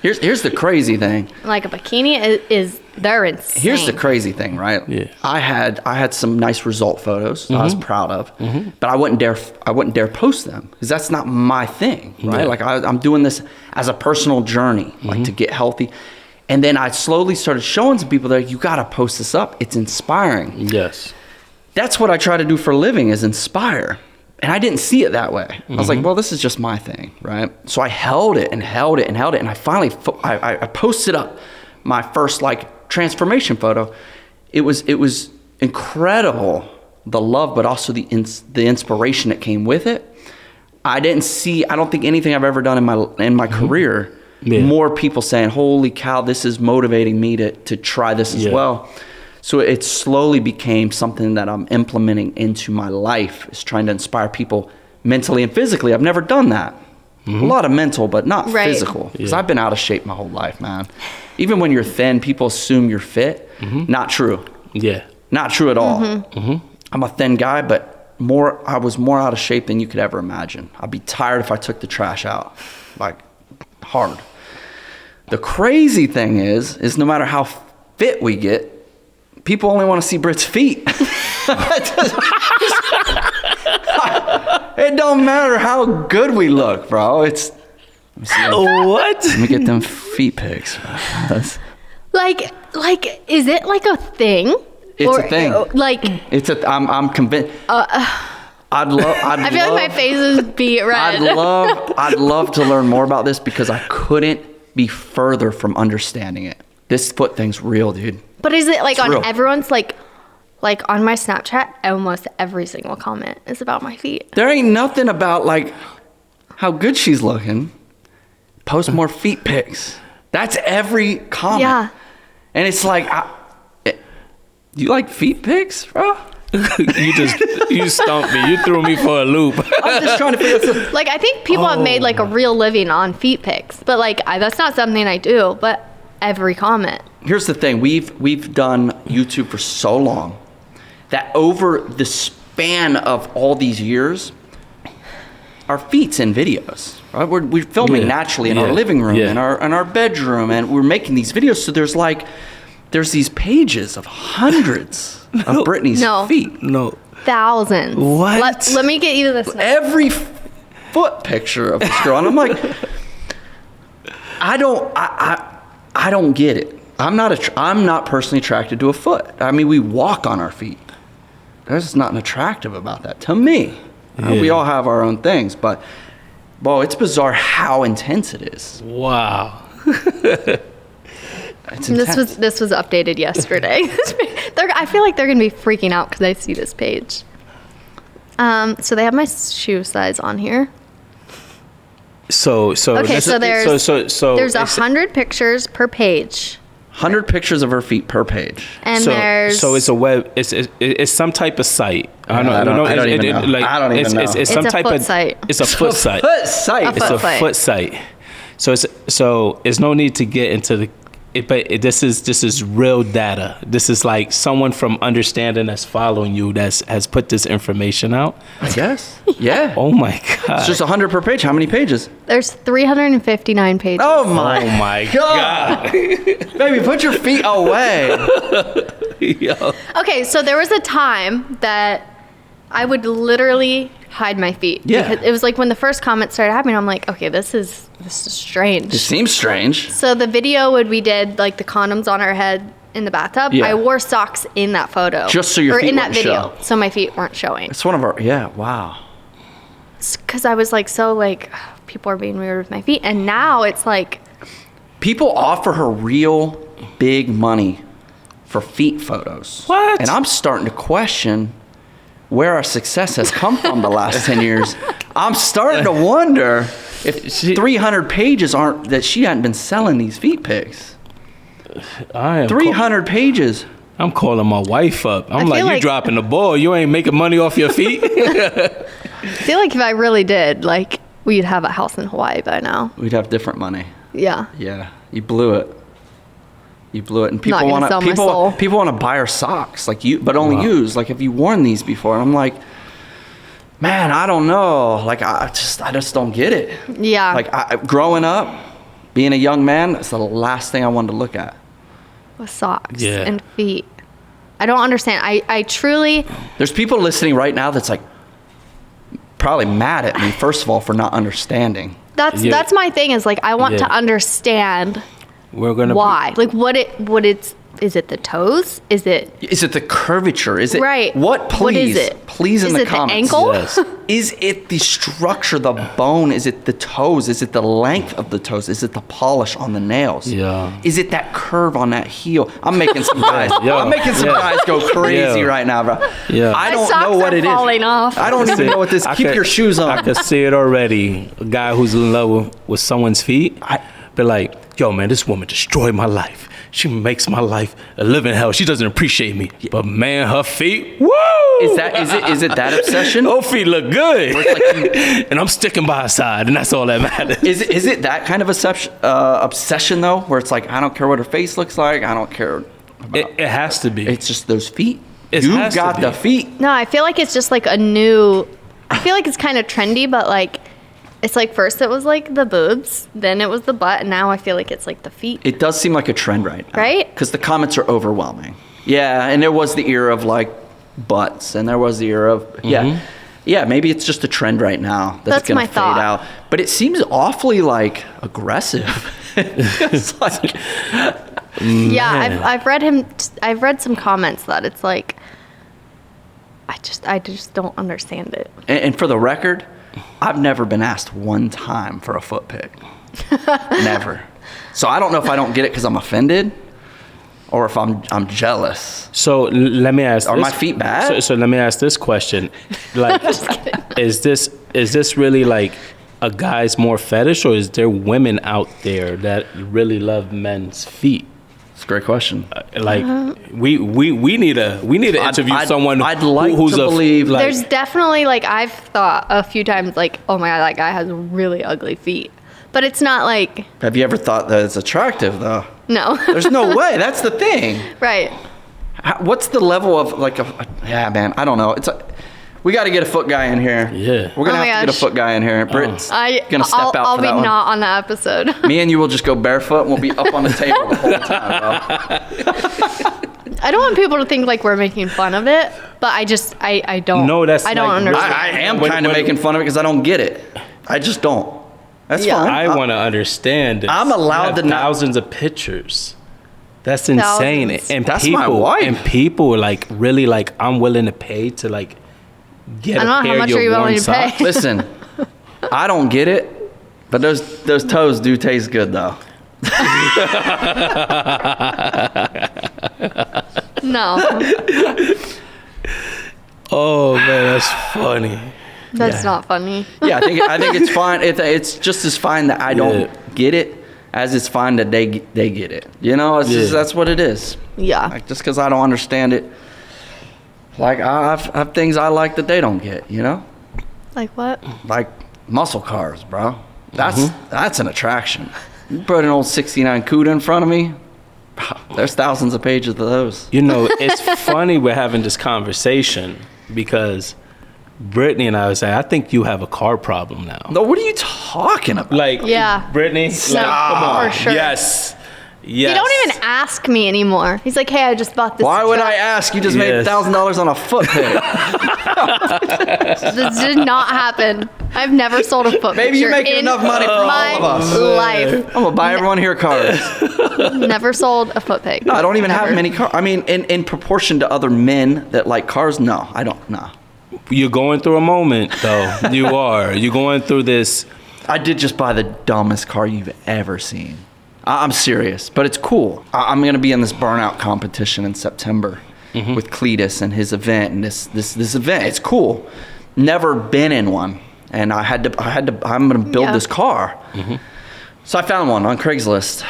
Here's the crazy thing. Like a bikini they're insane. Here's the crazy thing, right? Yeah. I had some nice result photos I was proud of, but I wouldn't dare post them because that's not my thing, right? Yeah. Like I'm doing this as a personal journey, like to get healthy. And then I slowly started showing some people that you got to post this up. It's inspiring. Yes. That's what I try to do for a living, is inspire. And I didn't see it that way. I was like, well, this is just my thing, right? So I held it. And I finally, I posted up my first like transformation photo. It was incredible, the love, but also the inspiration that came with it. I don't think anything I've ever done in my career, more people saying, holy cow, this is motivating me to try this as well. So it slowly became something that I'm implementing into my life, is trying to inspire people mentally and physically. I've never done that. A lot of mental, but not physical. Because I've been out of shape my whole life, man. Even when you're thin, people assume you're fit. Not true. Yeah. Not true at all. I'm a thin guy, but I was more out of shape than you could ever imagine. I'd be tired if I took the trash out, like hard. The crazy thing is no matter how fit we get, people only want to see Britt's feet. It don't matter how good we look, bro. What? Let me get them feet pics. Like, is it like a thing? It's a thing. I'm convinced. I feel like my face is beat red. I'd love to learn more about this, because I couldn't be further from understanding it. This foot thing's real, dude. But is it like It's on real. everyone's like on my Snapchat? Almost every single comment is about my feet. There ain't nothing about like how good she's looking. Post more feet pics. That's every comment. Yeah. And it's like, you like feet pics, bro? You stumped me. You threw me for a loop. I'm just trying to figure out. Like I think people have made like a real living on feet pics, but like that's not something I do. But every comment. Here's the thing. We've done YouTube for so long that over the span of all these years, our feet's in videos. Right? We're filming naturally in our living room, in our bedroom, and we're making these videos. So there's these pages of hundreds of Brittany's feet. No. Thousands. What? Let me get you this. Every foot picture of this girl, and I'm like, I don't get it. I'm not personally attracted to a foot. I mean, we walk on our feet. There's nothing attractive about that to me. We all have our own things, but it's bizarre how intense it is. Wow. It's intense. This was updated yesterday. I feel like they're gonna be freaking out because they see this page. So they have my shoe size on here. So Okay, so there's 100 pictures per page. 100 pictures of her feet per page. And so it's a web. It's some type of site. I don't even know. I don't even know. It's some It's a type foot of site. It's a foot site. Foot site. It's a site. foot site. So it's no need to get into the. This is real data. This is like someone from Understanding that's following you has put this information out. I guess. Yeah. Oh my god. It's just 100 per page. How many pages? There's 359 pages. Oh my god. Baby, put your feet away. Yo. Okay, so there was a time that I would literally hide my feet. Yeah. Because it was like when the first comment started happening, I'm like, okay, this is strange. It seems strange. So the video we did like the condoms on our head in the bathtub. Yeah. I wore socks in that photo. Just so your feet in that wouldn't video, show. so my feet weren't showing. It's one of our, wow. Because I was like, people are being weird with my feet, and now it's like, People offer her real big money for feet photos. What? And I'm starting to question where our success has come from the last 10 years. I'm starting to wonder if 300 pages aren't, that she hadn't been selling these feet pics. 300 pages. I'm calling my wife up. I'm I like, feel you like- dropping the ball. You ain't making money off your feet. I feel like if I really did, like, we'd have a house in Hawaii by now. We'd have different money. Yeah. Yeah, you blew it. You blew it, and Not people gonna want sell to my soul. people want to buy her socks, like you, but only Wow. use. Like, have you worn these before? And I'm like, man, I don't know. Like, I just don't get it. Yeah. Like, growing up, being a young man, that's the last thing I wanted to look at. With socks Yeah. and feet. I don't understand. I truly, There's people listening right now that's like probably mad at me, first of all, for not understanding. Yeah. that's my thing is like, I want Yeah. to understand We're gonna why. Like is it the toes? Is it Is it the curvature? Is it right? What? Please, What is it? please in is the it comments. The ankle? Yes. Is it the structure, the bone? Is it the toes? Is it the length of the toes? Is it the polish on the nails? Yeah. Is it that curve on that heel? I'm making some guys. Yeah. I'm making some Yeah. guys go crazy Yeah. right now, bro. Yeah. I My don't socks know what are it is. falling off. I don't even know what this. Keep your shoes I on. could see it already. A guy who's in love with someone's feet. Be like, yo, man, this woman destroyed my life. She makes my life a living hell. She doesn't appreciate me. But man, her feet, woo! Is it that obsession? Her feet look good. Where it's like And I'm sticking by her side, and that's all that matters. Is it that kind of obsession though, where it's like, I don't care what her face looks like, I don't care about. It has to be. It's just those feet. It You've has to got be. the feet. No, I feel like it's just like I feel like it's kind of trendy, but like, it's like first it was like the boobs, then it was the butt, and now I feel like it's like the feet. It does seem like a trend right now. Right? Because the comments are overwhelming. Yeah, and there was the era of like butts, and there was the era of, yeah, maybe it's just a trend right now That's going my to fade thought. out. But it seems awfully like aggressive. It's like, Yeah, I've read some comments that it's like, I just don't understand it. and for the record, I've never been asked one time for a foot pic. Never. So I don't know if I don't get it because I'm offended, or if I'm jealous. So let me ask. Are my feet bad? So let me ask this question: like, is this really like a guy's more fetish, or is there women out there that really love men's feet? It's a great question. We need to interview someone. I'd like who's to believe. like, There's definitely like I've thought a few times like, oh my god, that guy has really ugly feet. But it's not like. Have you ever thought that it's attractive though? No. There's no way. That's the thing. Right. What's the level of like yeah, man, I don't know. We got to get a foot guy in here. Yeah. We're going to have to get a foot guy in here. Britt's going to step out I'll for be that one. not on the episode. Me and you will just go barefoot and we'll be up on the table the whole time, bro. I don't want people to think like we're making fun of it, but I don't. No, that's I don't like- understand. I am kind of making fun of it because I don't get it. I just don't. That's Yeah. fine. I want to understand this. I'm allowed You have to not- thousands of pictures. That's insane. Thousands. And That's people, my wife. And people like really like I'm willing to pay to like get I don't a know pair how much of are you your willing worn to pay. socks. Listen, I don't get it, but those toes do taste good though. No, Oh man, that's funny. that's not funny. Yeah, I think it's fine. It's just as fine that I don't get it as it's fine that they get it. You know, it's just, that's what it is. Yeah. Like just because I don't understand it, like I have things I like that they don't get. You know, Like what? like muscle cars, bro. That's an attraction. You put an old '69 Cuda in front of me. There's thousands of pages of those. You know, it's funny we're having this conversation because Brittany and I was saying, I think you have a car problem now. No, what are you talking about? Like, Yeah. Brittany, No, like, come on. for sure. Yes. You don't even ask me anymore. He's like, hey, I just bought this. Why would truck. I ask? You just made Yes. $1,000 on a foot pig. This did not happen. I've never sold a foot Maybe you're picture making in enough money for all my of us. life. I'm gonna buy everyone here cars. Never sold a foot pig. No, I don't even have Never. many cars. I mean, in proportion to other men that like cars, no, I don't. No, You're going through a moment, though. You are. You're going through this. I did just buy the dumbest car you've ever seen. I'm serious, but it's cool. I'm gonna be in this burnout competition in September with Cletus and his event, and this event. It's cool. Never been in one, and I'm gonna build Yeah. this car. So I found one on Craigslist,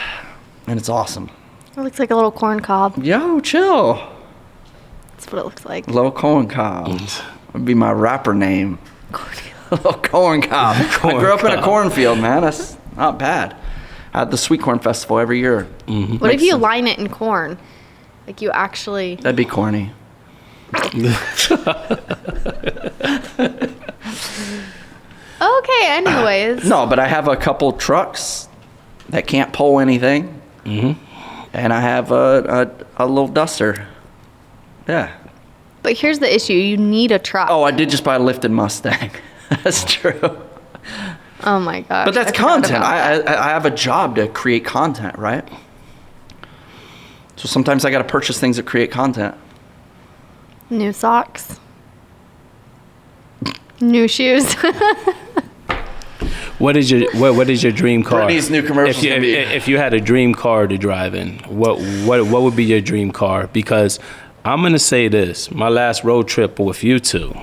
and it's awesome. It looks like a little corn cob. Yo, chill. That's what it looks like. Little corn cob would be my rapper name. Little corn cob. I grew up in a cornfield, man. That's not bad. I had the Sweet Corn Festival every year. What if you line it in corn? Like you actually. That'd be corny. Okay, anyways. No, but I have a couple trucks that can't pull anything. And I have a little duster. Yeah. But here's the issue. You need a truck. Oh, I did just buy a lifted Mustang. That's true. Oh my gosh. But that's I forgot content. about that. I have a job to create content, right? So sometimes I got to purchase things that create content. New socks. New shoes. What is your dream car? Brittany's new commercial's gonna be- If you had a dream car to drive in, what would be your dream car? Because I'm gonna say this: my last road trip with you two.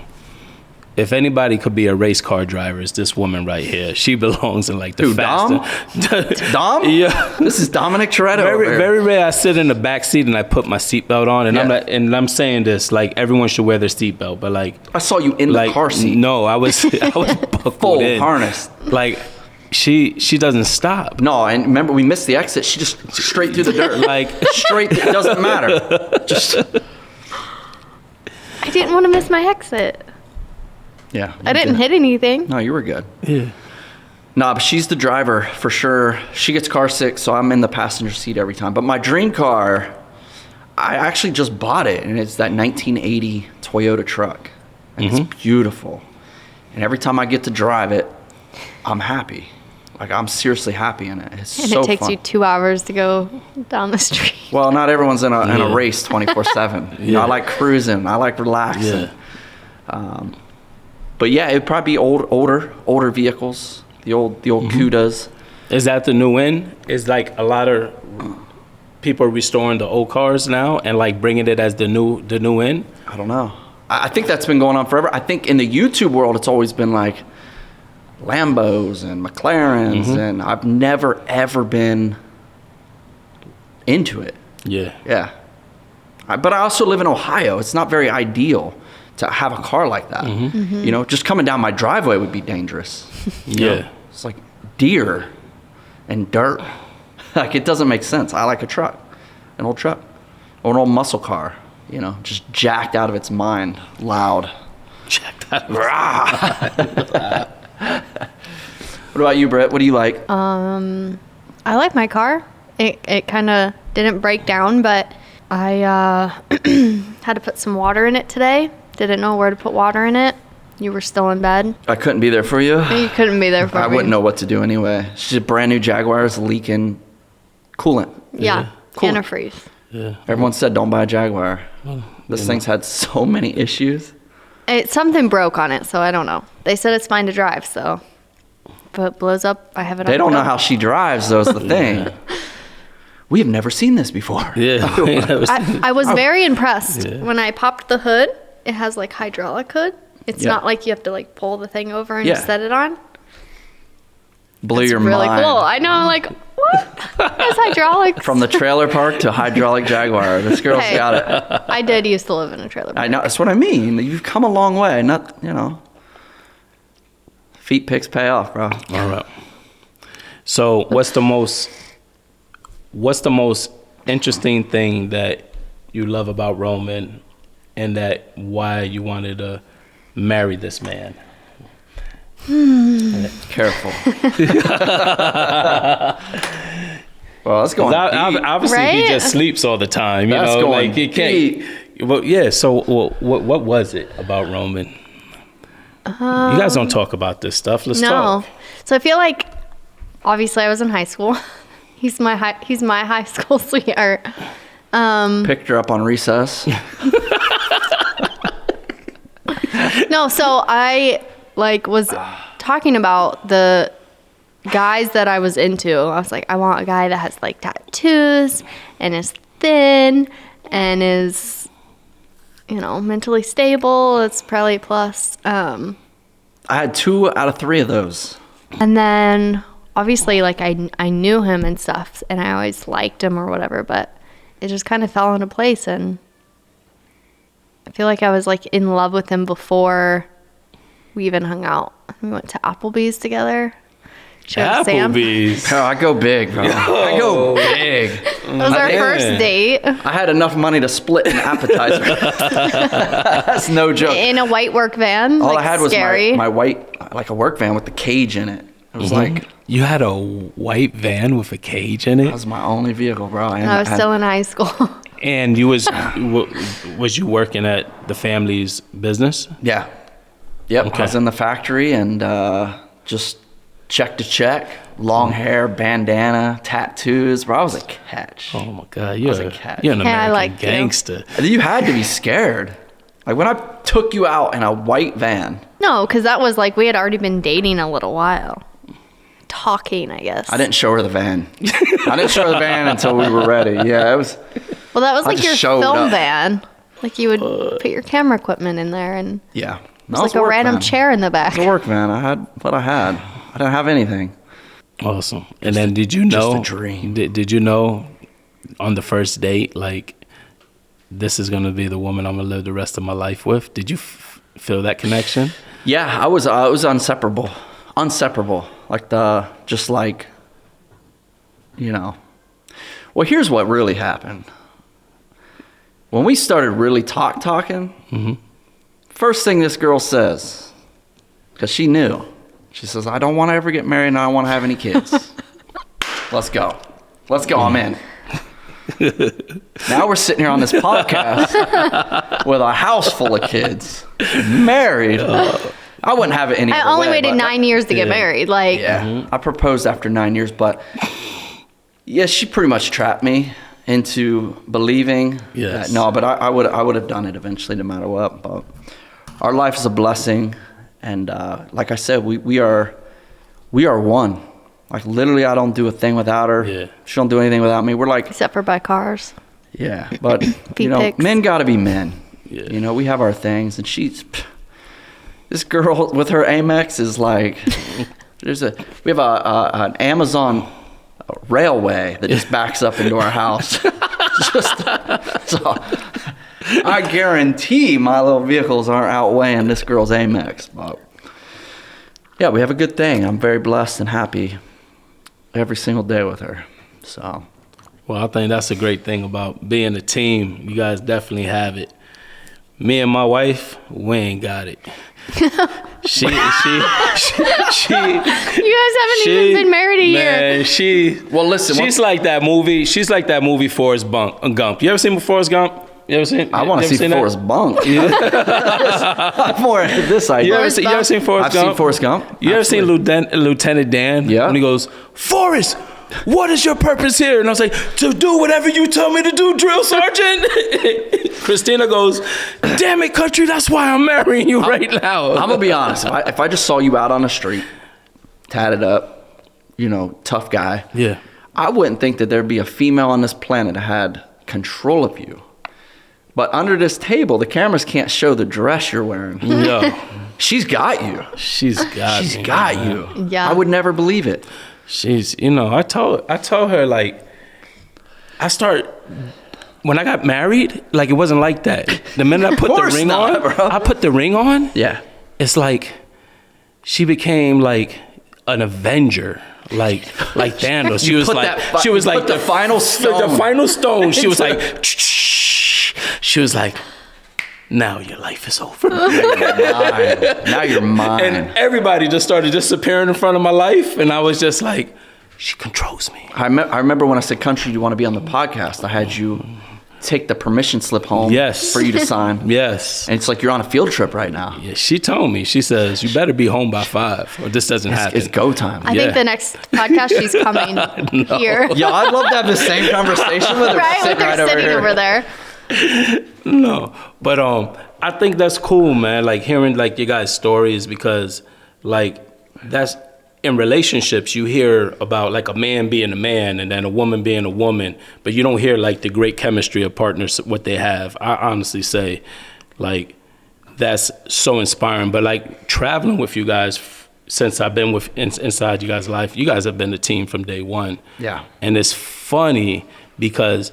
If anybody could be a race car driver, it's this woman right here. She belongs in like the Who, Dom? faster. Dom? Yeah. This is Dominic Toretto over here. Very rare. I sit in the back seat and I put my seatbelt on, and Yeah. I'm saying this like everyone should wear their seatbelt, but like I saw you in like the car seat. No, I was buckled Full in. harness. Like she doesn't stop. No, and remember we missed the exit. She just straight through the dirt. Like Straight. It doesn't matter. Just. I didn't want to miss my exit. Yeah. I didn't hit anything. No, you were good. yeah. No, but she's the driver for sure. She gets car sick, so I'm in the passenger seat every time. But my dream car, I actually just bought it, and it's that 1980 Toyota truck. And it's beautiful. And every time I get to drive it, I'm happy. Like, I'm seriously happy in it. It's And so it takes fun. you 2 hours to go down the street. Well, not everyone's in a race 24/7. You know, I like cruising. I like relaxing. But yeah, it'd probably be older vehicles. The old Cudas. Is that the new in? Is like a lot of people are restoring the old cars now and like bringing it as the new in? I don't know. I think that's been going on forever. I think in the YouTube world, it's always been like Lambos and McLarens, and I've never ever been into it. Yeah. But I also live in Ohio. It's not very ideal to have a car like that. You know, just coming down my driveway would be dangerous. You know? It's like deer and dirt. Like, it doesn't make sense. I like a truck, an old truck, or an old muscle car, you know, just jacked out of its mind, loud. Jacked out of its mind. What about you, Britt? What do you like? I like my car. It kind of didn't break down, but I had to put some water in it today. Didn't know where to put water in it. You were still in bed. I couldn't be there for you. You couldn't be there for me. I wouldn't know what to do anyway. She's a brand new Jaguar. It's leaking coolant. Yeah, Coolant. antifreeze. Yeah. Everyone said don't buy a Jaguar. This thing's had so many issues. Something broke on it, so I don't know. They said it's fine to drive, so if it blows up, I have it. They don't know how she drives, though, is the thing. We have never seen this before. Yeah. I was very impressed when I popped the hood. It has like hydraulic hood. It's not like you have to like pull the thing over and set it on. Blew It's your really mind. cool. I know, I'm like, what? That's hydraulics. From the trailer park to hydraulic Jaguar. This girl's Hey. got it. I did used to live in a trailer park. I know. That's what I mean. You've come a long way. Not, you know. Feet pics pay off, bro. All right. So what's the most interesting thing that you love about Roman, and that why you wanted to marry this man? Careful. Well, let's go on. Obviously, he Right? just sleeps all the time. You That's know, going like he can't. Well, yeah. So, what was it about Roman? You guys don't talk about this stuff. Let's No. talk. So I feel like, obviously, I was in high school. He's my high school sweetheart. Picked her up on recess. No, so I was talking about the guys that I was into. I was like, I want a guy that has like tattoos and is thin and is, you know, mentally stable. It's probably a plus. I had 2 out of 3 of those. And then obviously like I knew him and stuff, and I always liked him or whatever, but it just kind of fell into place, and I feel like I was like in love with him before we even hung out. We went to Applebee's together. Showed Sam. Applebee's. Oh, I go big, bro. I go big. That was our first date I had enough money to split an appetizer. That's no joke. in a white work van. All like, I had was scary. my white, like a work van with the cage in it. It was like, You had a white van with a cage in that it, was my only vehicle, bro. I was still in high school. and you was you working at the family's business? Yeah. Yep. Okay. I was in the factory and just check to check. Long hair, bandana, tattoos. Bro, I was a catch. Oh my God, was a cat. you're an Hey, I American like you. gangster. You had to be scared. Like when I took you out in a white van, No, because that was like we had already been dating a little while. Talking, I guess. I didn't show her the van. I didn't show her the van until we were ready. Yeah, it was. Well, that was I like just your showed film up. van. Like you would put your camera equipment in there, and Yeah. it was like a random chair in the back. It was a work van. I had what I had. I didn't have anything. Awesome. And then did you know? just a dream. Did you know on the first date, like, this is gonna be the woman I'm gonna live the rest of my life with? Did you feel that connection? Yeah, I was inseparable. Inseparable. Like, you know. Well, here's what really happened. When we started really talking, first thing this girl says, because she knew, she says, I don't want to ever get married and I don't want to have any kids. Let's go. I'm in. Now we're sitting here on this podcast with a house full of kids, married. I wouldn't have it any I other only way, waited but 9 years to get married. Like, Yeah, I proposed after 9 years, but yeah, she pretty much trapped me into believing. Yes. That, no, but I would have done it eventually, no matter what. But our life is a blessing, and like I said, we are one. Like literally, I don't do a thing without her. Yeah. She don't do anything without me. We're like, Except for by cars. yeah, but Feet pics. men gotta be men. Yeah. We have our things, and this girl with her Amex is like, we have an Amazon railway that just backs up into our house. So I guarantee my little vehicles aren't outweighing this girl's Amex. But yeah, we have a good thing. I'm very blessed and happy every single day with her. So. Well, I think that's a great thing about being a team. You guys definitely have it. Me and my wife, we ain't got it. She You guys haven't even been married a year. Well, listen. She's like that movie. She's like that movie Forrest Gump. You ever seen Forrest Gump? You ever seen? I want to see Forrest Gump. I'm more into this idea. You ever seen Forrest Gump? I've seen Forrest Gump. You ever seen Lieutenant Dan? Yeah. When he goes, Forrest, what is your purpose here? And I was like, to do whatever you tell me to do, drill sergeant. Christina goes, damn it, country, that's why I'm marrying you right now. I'm gonna be honest. If I just saw you out on the street, tatted up, tough guy. Yeah. I wouldn't think that there'd be a female on this planet that had control of you. But under this table, the cameras can't show the dress you're wearing. No. She's got you. She's got you. Yeah. I would never believe it. She's, I told her, like, when I got married, like, it wasn't like that. The minute I put the ring on, bro. I put the ring on. Yeah. It's like she became like an Avenger, like Thanos. She was like the final stone. The final stone. She was like, she was like, now your life is over. Now you're mine. And everybody just started disappearing in front of my life, and I was just like, she controls me. I remember when I said, country, do you want to be on the podcast? I had you take the permission slip home for you to sign. Yes. And it's like you're on a field trip right now. Yeah, she told me, she says, you better be home by 5 or this doesn't happen. It's go time. I think the next podcast she's coming here. Yeah, I'd love to have the same conversation with her. Right, with her sitting over there. No, but I think that's cool, man. Like hearing like your guys' stories, because like that's in relationships you hear about like a man being a man and then a woman being a woman, but you don't hear like the great chemistry of partners what they have. I honestly say, like that's so inspiring. But like traveling with you guys since I've been inside you guys' life, you guys have been a team from day one. Yeah, and it's funny because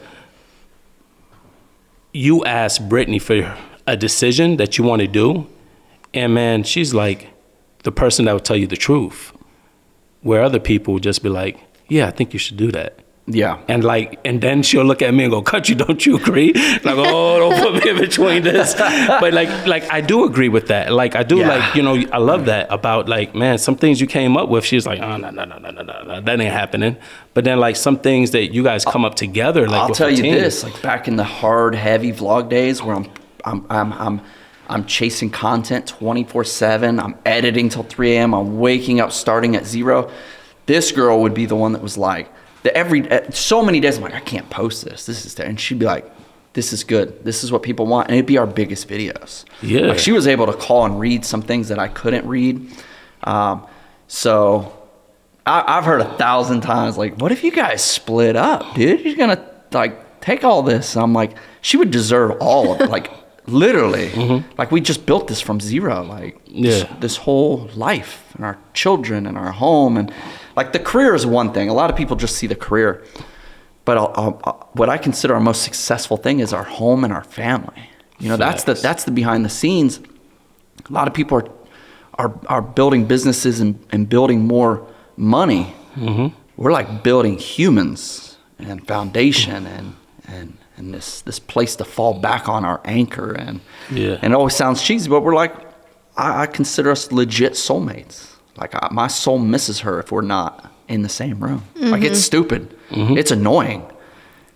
you asked Brittany for a decision that you want to do, and man, she's like the person that will tell you the truth, where other people will just be like, yeah, I think you should do that. Yeah. And then she'll look at me and go, country, don't you agree? Like, oh, don't put me in between this. But like I do agree with that. Like I do I love that about like, man, some things you came up with, she's like, oh, no, that ain't happening. But then like some things that you guys come up together, like I'll tell you this, like back in the hard, heavy vlog days where I'm chasing content 24/7. I'm editing till 3 a.m. I'm waking up starting at 0. This girl would be the one that was like, so many days I'm like, I can't post this. And she'd be like, this is good. This is what people want. And it'd be our biggest videos. Yeah. Like she was able to call and read some things that I couldn't read. So I've heard 1,000 times, like, what if you guys split up, dude? You're going to like take all this. And I'm like, she would deserve all of it. Like literally, like we just built this from 0, like this whole life and our children and our home. And like the career is one thing. A lot of people just see the career, but what I consider our most successful thing is our home and our family. That's the behind the scenes. A lot of people are building businesses and building more money. We're like building humans and foundation and this place to fall back on, our anchor. And it always sounds cheesy, but we're like, I consider us legit soulmates. Like my soul misses her if we're not in the same room. Like it's stupid. It's annoying.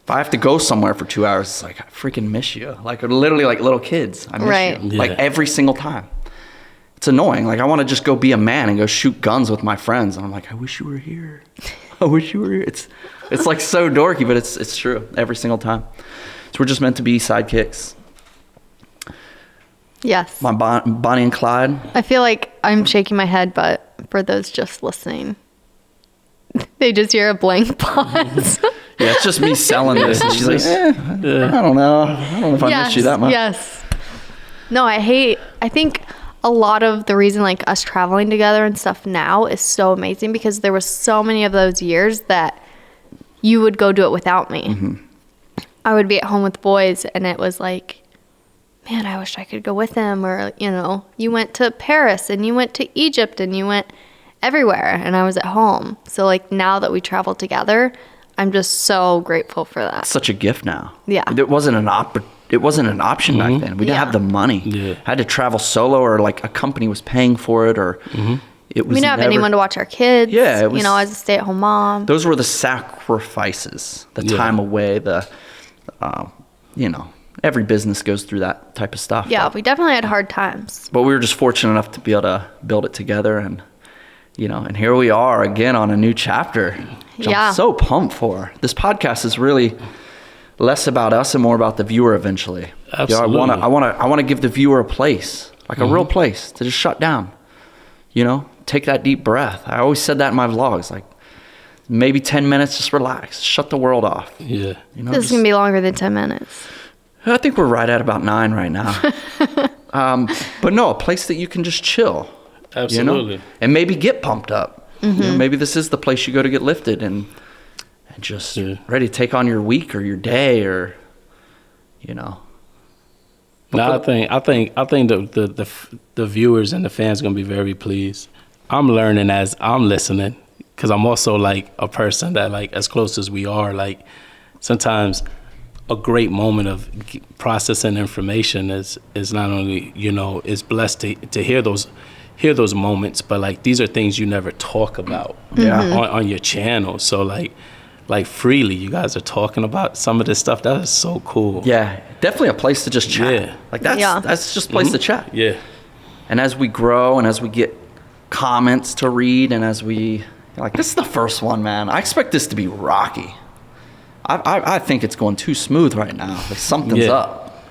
If I have to go somewhere for 2 hours, it's like, I freaking miss you. Like literally like little kids. I miss you. Yeah. Like every single time. It's annoying. Like I want to just go be a man and go shoot guns with my friends. And I'm like, I wish you were here. I wish you were here. It's like so dorky, but it's true every single time. So we're just meant to be sidekicks. Yes. My Bonnie and Clyde. I feel like I'm shaking my head, but for those just listening, They just hear a blank pause. Yeah, it's just me selling this. And she's like, I don't know. I don't know if I miss you that much. Yes. No, I think a lot of the reason like us traveling together and stuff now is so amazing because there was so many of those years that you would go do it without me. Mm-hmm. I would be at home with the boys and it was like, man, I wish I could go with them. Or, you know, you went to Paris and you went to Egypt and you went everywhere and I was at home. So like now that we travel together, I'm just so grateful for that. It's such a gift now. Yeah. It wasn't an option back then. We didn't have the money. Yeah. I had to travel solo or like a company was paying for it or it was we didn't have anyone to watch our kids. Yeah. You know, as a stay-at-home mom. Those were the sacrifices, the time away, you know, every business goes through that type of stuff. Yeah, we definitely had hard times. But we were just fortunate enough to be able to build it together and, you know, and here we are again on a new chapter. Which I'm so pumped for. This podcast is really less about us and more about the viewer eventually. Absolutely. You know, I want to give the viewer a place, like a real place to just shut down. You know, take that deep breath. I always said that in my vlogs, like maybe 10 minutes, just relax, shut the world off. Yeah. You know, This is going to be longer than 10 minutes. I think we're right at about 9 right now. But no, a place that you can just chill. Absolutely. You know? And maybe get pumped up. You know, maybe this is the place you go to get lifted and just ready to take on your week or your day or, you know. No, I think the viewers and the fans are gonna be very pleased. I'm learning as I'm listening because I'm also like a person that like as close as we are, like sometimes a great moment of processing information is not only, you know, is blessed to hear those moments, but like these are things you never talk about on your channel. So like freely you guys are talking about some of this stuff. That is so cool. Yeah, definitely a place to just chat. Yeah. Like that's just a place to chat. Yeah. And as we grow and as we get comments to read and as we like, this is the first one, man. I expect this to be rocky. I think it's going too smooth right now. Like something's up.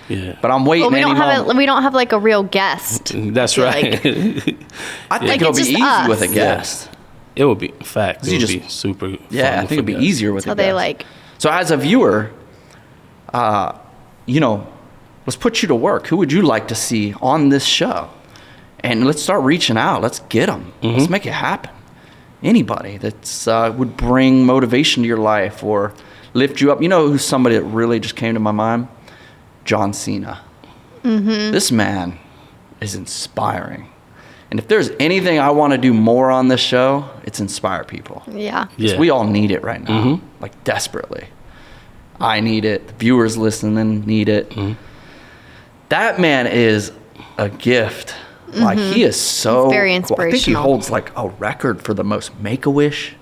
Yeah. But I'm waiting. Well, we don't have like a real guest. That's right. I think it'll be easy with a guest. It would be fact. It would be super. Yeah, I think it'd be easier with a guest. So they like. So as a viewer, you know, let's put you to work. Who would you like to see on this show? And let's start reaching out. Let's get them. Let's make it happen. Anybody that's would bring motivation to your life or lift you up. You know who's somebody that really just came to my mind? John Cena. This man is inspiring. And if there's anything I want to do more on this show, it's inspire people. Yeah. Because we all need it right now, like desperately. I need it. The viewers listening need it. That man is a gift. Like he is so very cool. inspirational. I think he holds like a record for the most Make-A-Wish.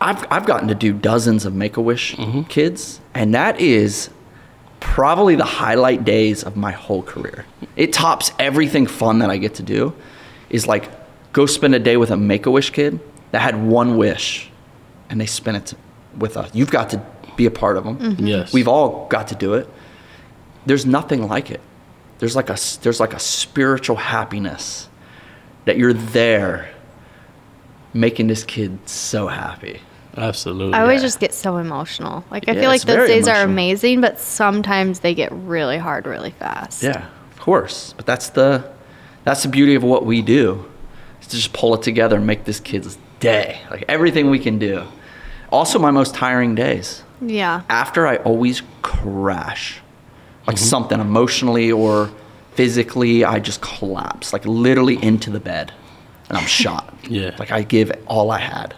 I've gotten to do dozens of Make-A-Wish kids, and that is probably the highlight days of my whole career. It tops everything fun that I get to do. Is like go spend a day with a Make-A-Wish kid that had one wish, and they spent it with us. You've got to be a part of them. Yes. We've all got to do it. There's nothing like it. There's like a spiritual happiness that you're there making this kid so happy. Absolutely. I always just get so emotional. Like I feel like those days are amazing, but sometimes they get really hard really fast. Yeah, of course. But that's the beauty of what we do. Is to just pull it together and make this kid's day. Like everything we can do. Also my most tiring days. Yeah. After I always crash. Like something emotionally or physically, I just collapse. Like literally into the bed. And I'm shot. Yeah. Like I give all I had.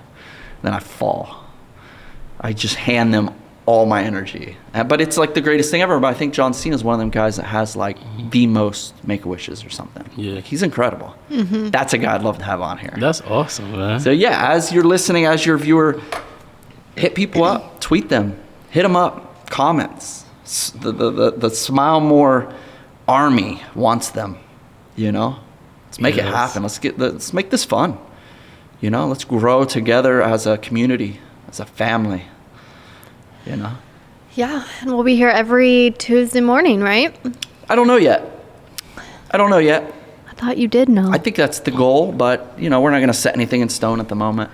Then I fall. I just hand them all my energy. But it's like the greatest thing ever. But I think John Cena is one of them guys that has like the most Make-A-Wishes or something. Yeah. Like, he's incredible. That's a guy I'd love to have on here. That's awesome, man. So yeah, as you're listening, as your viewer, hit people up, tweet them, hit them up, comments. The Smile More army wants them, you know? Let's make it happen. Let's make this fun. You know, let's grow together as a community, as a family, you know? Yeah, and we'll be here every Tuesday morning, right? I don't know yet. I thought you did know. I think that's the goal, but, you know, we're not going to set anything in stone at the moment.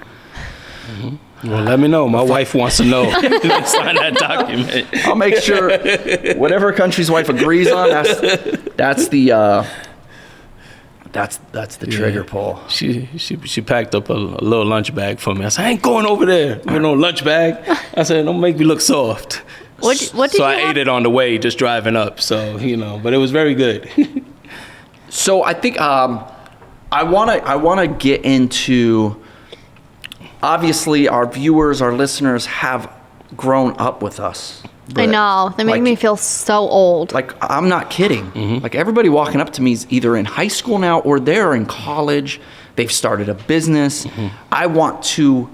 Well, let me know. My wife wants to know. Sign that document. I'll make sure whatever country's wife agrees on, that's the trigger pull. She packed up a little lunch bag for me. I said, I ain't going over there with no lunch bag. I said, don't make me look soft. What did so you I ate it on the way, just driving up. So, but it was very good. So I think I wanna get into, obviously our viewers, our listeners have grown up with us. I know. They make me feel so old. Like, I'm not kidding. Like, everybody walking up to me is either in high school now or they're in college. They've started a business. I want to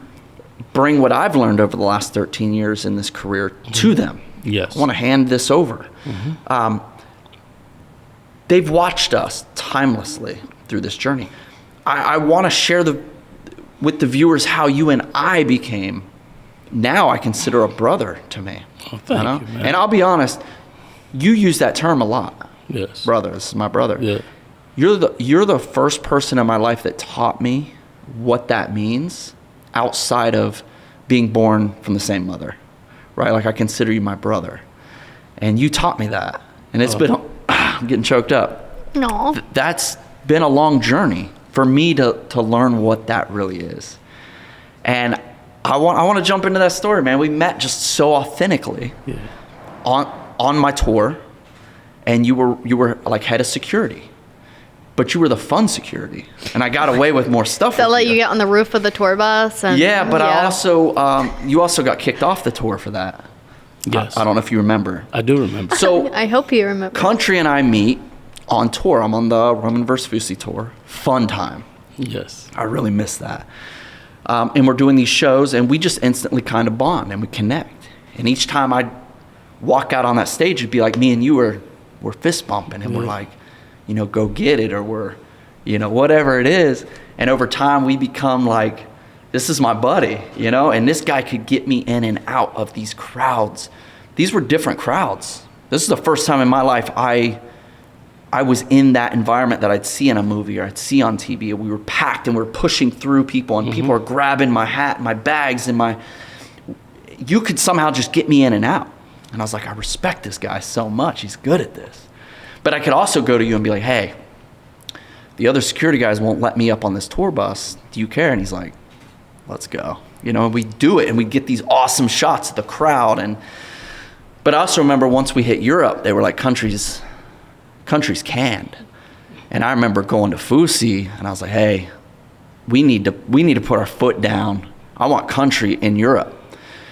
bring what I've learned over the last 13 years in this career to them. Yes. I want to hand this over. They've watched us timelessly through this journey. I want to share with the viewers how you and I became, now I consider a brother to me. Oh, thank you, man. And I'll be honest, you use that term a lot. Yes. Brother, this is my brother. Yeah. You're the first person in my life that taught me what that means outside of being born from the same mother, right? Like, I consider you my brother. And you taught me that. And it's been, I'm getting choked up. No. That's been a long journey for me to learn what that really is. And I want to jump into that story, man. We met just so authentically on my tour, and you were like head of security, but you were the fun security, and I got away with more stuff. They'll let you get on the roof of the tour bus. And, but I also you also got kicked off the tour for that. Yes. I don't know if you remember. I do remember. So I hope you remember. Country and I meet on tour. I'm on the Roman vs. Fusi tour. Fun time. Yes. I really miss that. And we're doing these shows, and we just instantly kind of bond and we connect. And each time I walk out on that stage, it'd be like me and you we're fist bumping, and we're like, go get it, or we're, whatever it is. And over time, we become like, this is my buddy, and this guy could get me in and out of these crowds. These were different crowds. This is the first time in my life I was in that environment that I'd see in a movie or I'd see on TV. We were packed and we're pushing through people, and people are grabbing my hat, my bags, and you could somehow just get me in and out. And I was like, I respect this guy so much. He's good at this. But I could also go to you and be like, hey, the other security guys won't let me up on this tour bus. Do you care? And he's like, let's go. And we do it, and we get these awesome shots of the crowd. But I also remember once we hit Europe, they were like, countries canned. And I remember going to Fusi, and I was like, hey, we need to put our foot down. I want country in Europe.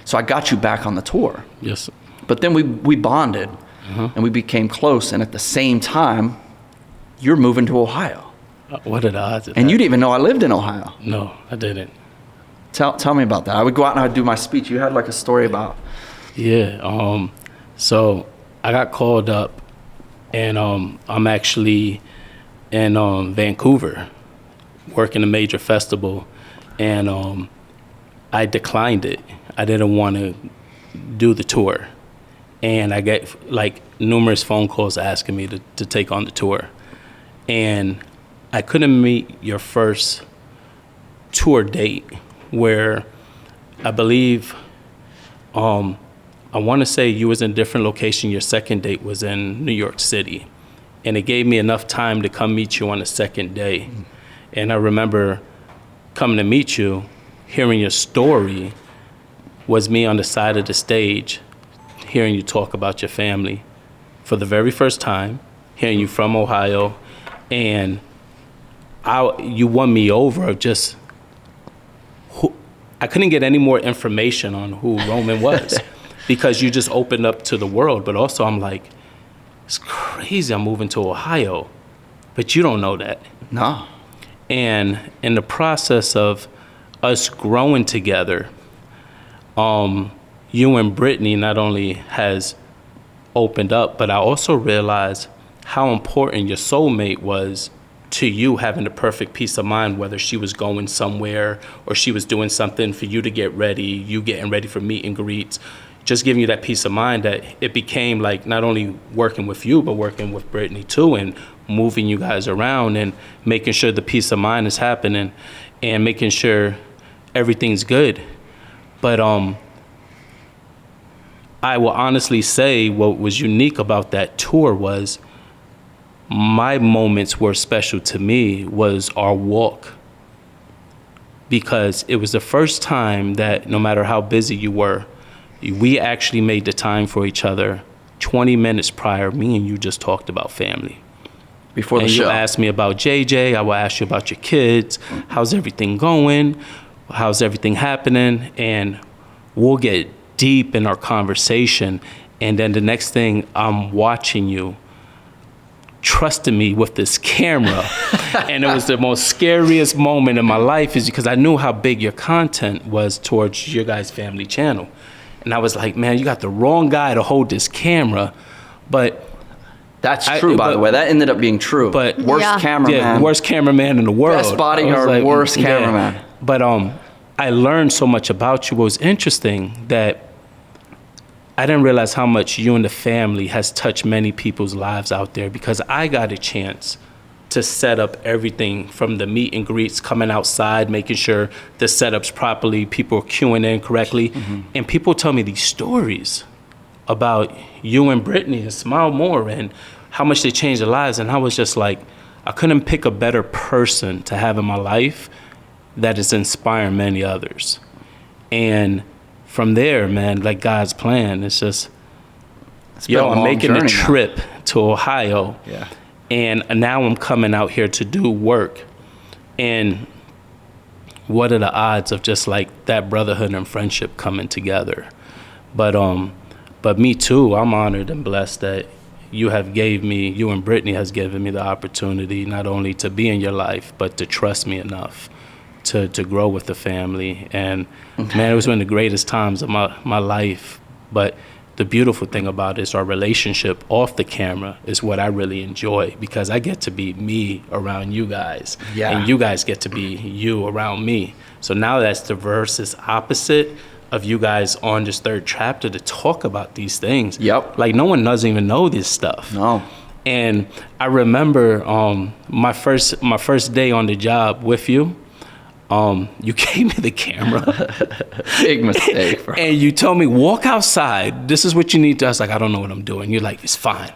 So I got you back on the tour. Yes. But then we bonded, and we became close. And at the same time, you're moving to Ohio. What are the odds of And that? you didn't even know I lived in Ohio. No, I didn't. Tell me about that. I would go out and I'd do my speech. You had like a story about. Yeah. So I got called up, and I'm actually in Vancouver working a major festival, and I declined it. I didn't want to do the tour, and I get like numerous phone calls asking me to take on the tour, and I couldn't meet your first tour date, where I believe I want to say you was in a different location. Your second date was in New York City, and it gave me enough time to come meet you on the second day. And I remember coming to meet you, hearing your story was me on the side of the stage, hearing you talk about your family for the very first time, hearing you from Ohio, and you won me over of just I couldn't get any more information on who Roman was because you just opened up to the world. But also I'm like, it's crazy I'm moving to Ohio, but you don't know that. No. And in the process of us growing together, you and Brittany not only has opened up, but I also realized how important your soulmate was to you, having the perfect peace of mind, whether she was going somewhere or she was doing something for you to get ready, you getting ready for meet and greets, just giving you that peace of mind that it became like not only working with you, but working with Brittany too, and moving you guys around and making sure the peace of mind is happening and making sure everything's good. But I will honestly say what was unique about that tour was my moments were special to me was our walk. Because it was the first time that no matter how busy you were, we actually made the time for each other. 20 minutes prior, me and you just talked about family. Before the show. You asked me about JJ. I will ask you about your kids. How's everything going? How's everything happening? And we'll get deep in our conversation. And then the next thing, I'm watching you, trusting me with this camera. And it was the most scariest moment in my life is because I knew how big your content was towards your guys' family channel. And I was like, man, you got the wrong guy to hold this camera. But that's true, by the way. That ended up being true. But worst cameraman. Yeah, worst cameraman in the world. Best bodyguard, worst cameraman. Yeah. But I learned so much about you. What was interesting that I didn't realize how much you and the family has touched many people's lives out there, because I got a chance to set up everything from the meet and greets, coming outside, making sure the setup's properly, people are queuing in correctly. Mm-hmm. And people tell me these stories about you and Brittany and Smile More and how much they changed their lives. And I was just like, I couldn't pick a better person to have in my life that is inspiring many others. And from there, man, like God's plan, it's just, I'm making a trip to Ohio. Yeah. And now I'm coming out here to do work. And what are the odds of just like that brotherhood and friendship coming together? But me too, I'm honored and blessed that you and Brittany has given me the opportunity not only to be in your life, but to trust me enough to grow with the family. And man, it was one of the greatest times of my life. But the beautiful thing about it is our relationship off the camera is what I really enjoy, because I get to be me around you guys. Yeah. And you guys get to be you around me. So now that's the versus opposite of you guys on this third chapter to talk about these things. Yep. Like no one doesn't even know this stuff. No. And I remember my first day on the job with you, you gave me the camera. Big mistake, bro. And you told me, walk outside. This is what you need to. I was like, I don't know what I'm doing. You're like, it's fine.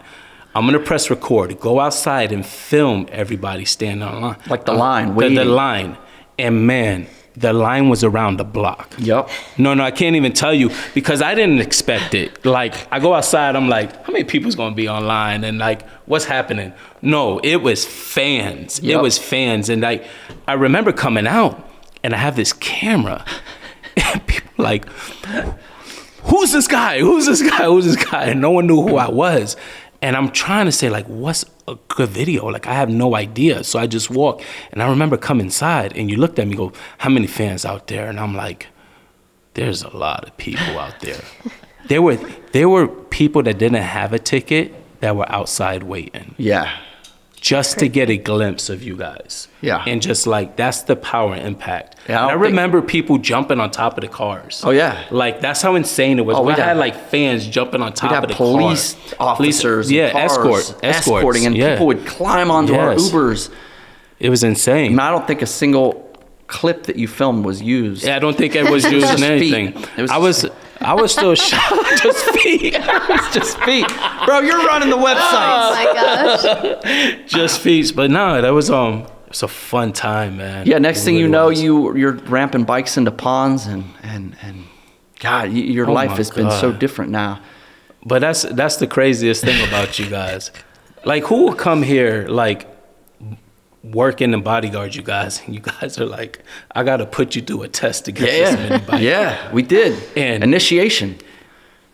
I'm going to press record. Go outside and film everybody standing on line. Like the line, waiting. The line. And man, the line was around the block. Yep. No, I can't even tell you, because I didn't expect it. Like, I go outside, I'm like, how many people's going to be online? And like, what's happening? No, it was fans. Yep. It was fans. And like, I remember coming out and I have this camera and people like, who's this guy? Who's this guy? Who's this guy? And no one knew who I was. And I'm trying to say, like, what's a good video? Like, I have no idea. So I just walk. And I remember coming inside, and you looked at me and go, how many fans out there? And I'm like, there's a lot of people out there. There were people that didn't have a ticket that were outside waiting. Yeah. Just to get a glimpse of you guys. Yeah. And just like, that's the power and impact. Yeah, I remember people jumping on top of the cars. Oh, yeah. Like, that's how insane it was. We had like fans jumping on top of the police car. Officers, yeah, cars, escorting, and people would climb onto our Ubers. It was insane. And I don't think a single clip that you filmed was used. Yeah, I don't think it was used in anything. I was still shocked. Just feet. It's just feet. Bro, you're running the website. Oh my gosh. Just feet. But no, that was it's a fun time, man. Yeah, next thing you know, you're ramping bikes into ponds and God, your life has been so different now. But that's the craziest thing about you guys. Like, who will come here like working and bodyguard you guys, and you guys are like, I gotta put you through a test to get this many bikes. Yeah, we did. And initiation.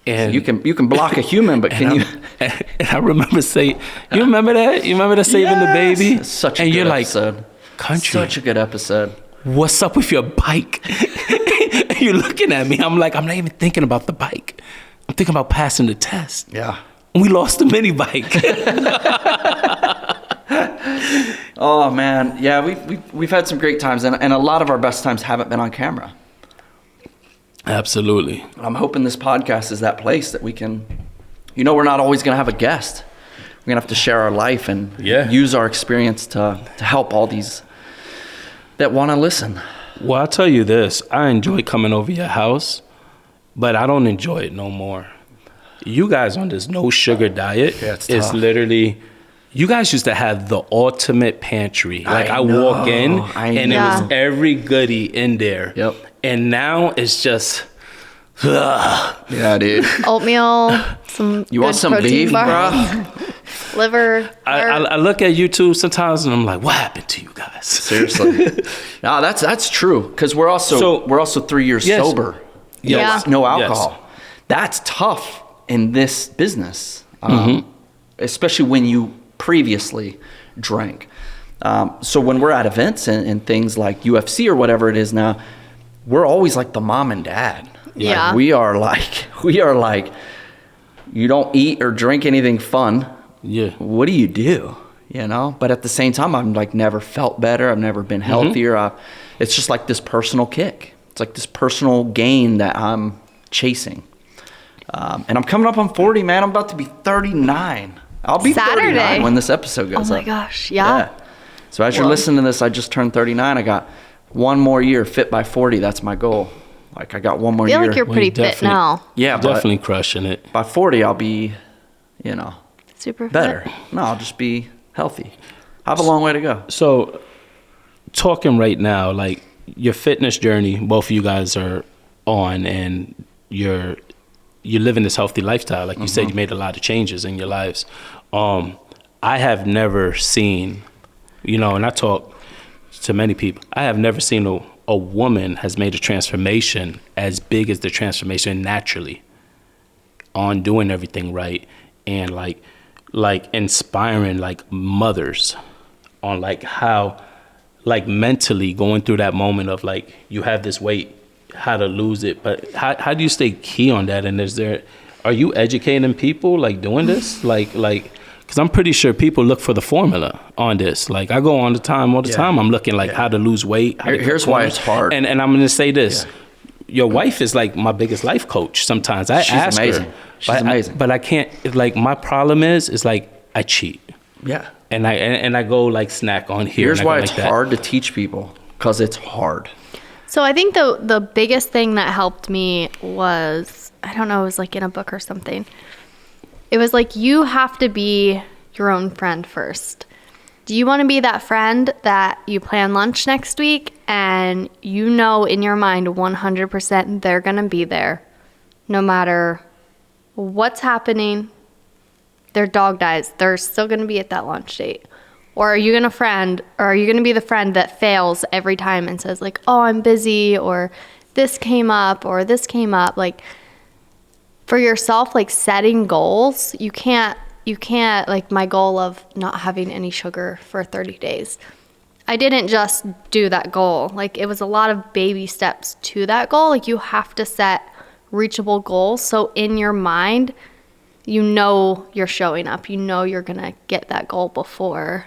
And so you can block a human, but can you? And I remember saying, you remember that? You remember that saving the baby? Such a good episode. Like, country. Such a good episode. What's up with your bike? And you're looking at me. I'm like, I'm not even thinking about the bike. I'm thinking about passing the test. Yeah. We lost the mini bike. Oh man, yeah, we've had some great times, and a lot of our best times haven't been on camera. Absolutely. I'm hoping this podcast is that place that we can, we're not always gonna have a guest. We're gonna have to share our life and use our experience to help all these that want to listen. Well, I'll tell you this: I enjoy coming over your house but I don't enjoy it no more. You guys on this no sugar diet, it's it's tough. literally, you guys used to have the ultimate pantry. Like I walk in and it was every goodie in there. Yep. And now it's just, Yeah, dude. Oatmeal, some You want good some protein beef, bars, bro? liver. I look at YouTube sometimes and I'm like, what happened to you guys? Seriously. No, that's true. Because we're also 3 years Yes. sober. Yeah. No alcohol. That's tough in this business, especially when you previously drank. So when we're at events and things like UFC or whatever it is now, we're always like the mom and dad. Yeah. Like, we are like, you don't eat or drink anything fun. Yeah. What do you do? You know? But at the same time, I'm like never felt better. I've never been healthier. It's just like this personal kick. It's like this personal gain that I'm chasing. And I'm coming up on 40, man. I'm about to be 39. I'll be Saturday. 39 when this episode goes Oh up. my gosh, yeah. So as you're listening to this, I just turned 39. I got one more year fit by 40. That's my goal. Like I got one more I feel year. like you're pretty fit now. Yeah, but Definitely crushing it. by 40, I'll be, Super better. fit. No, I'll just be healthy. I have a long way to go. So, talking right now, like your fitness journey, both of you guys are on, and you're living this healthy lifestyle. Like you said, you made a lot of changes in your lives. I have never seen, and I talk to many people, I have never seen a woman has made a transformation as big as the transformation naturally on doing everything right, and like inspiring like mothers on like how, like mentally going through that moment of like you have this weight, how to lose it, but how do you stay key on that? And are you educating people like doing this, like because I'm pretty sure people look for the formula on this. Like I go on the time all the time, I'm looking like how to lose weight. Here's why it's hard. And I'm gonna say this. Your wife is like my biggest life coach sometimes. She's ask amazing. her. She's amazing. But I can't, like my problem is like I cheat. Yeah. And I go like snack on here. Here's and I why go it's like that. hard to teach people, because it's hard. So I think the biggest thing that helped me was, I don't know, it was like in a book or something. It was like, you have to be your own friend first. Do you want to be that friend that you plan lunch next week and you know in your mind 100% they're going to be there no matter what's happening? Their dog dies, they're still going to be at that lunch date. Or are you going to be the friend that fails every time and says like, oh, I'm busy, or this came up, or this came up? Like, for yourself, like setting goals, you can't like my goal of not having any sugar for 30 days. I didn't just do that goal. Like it was a lot of baby steps to that goal. Like you have to set reachable goals. So in your mind, you're showing up, you're going to get that goal before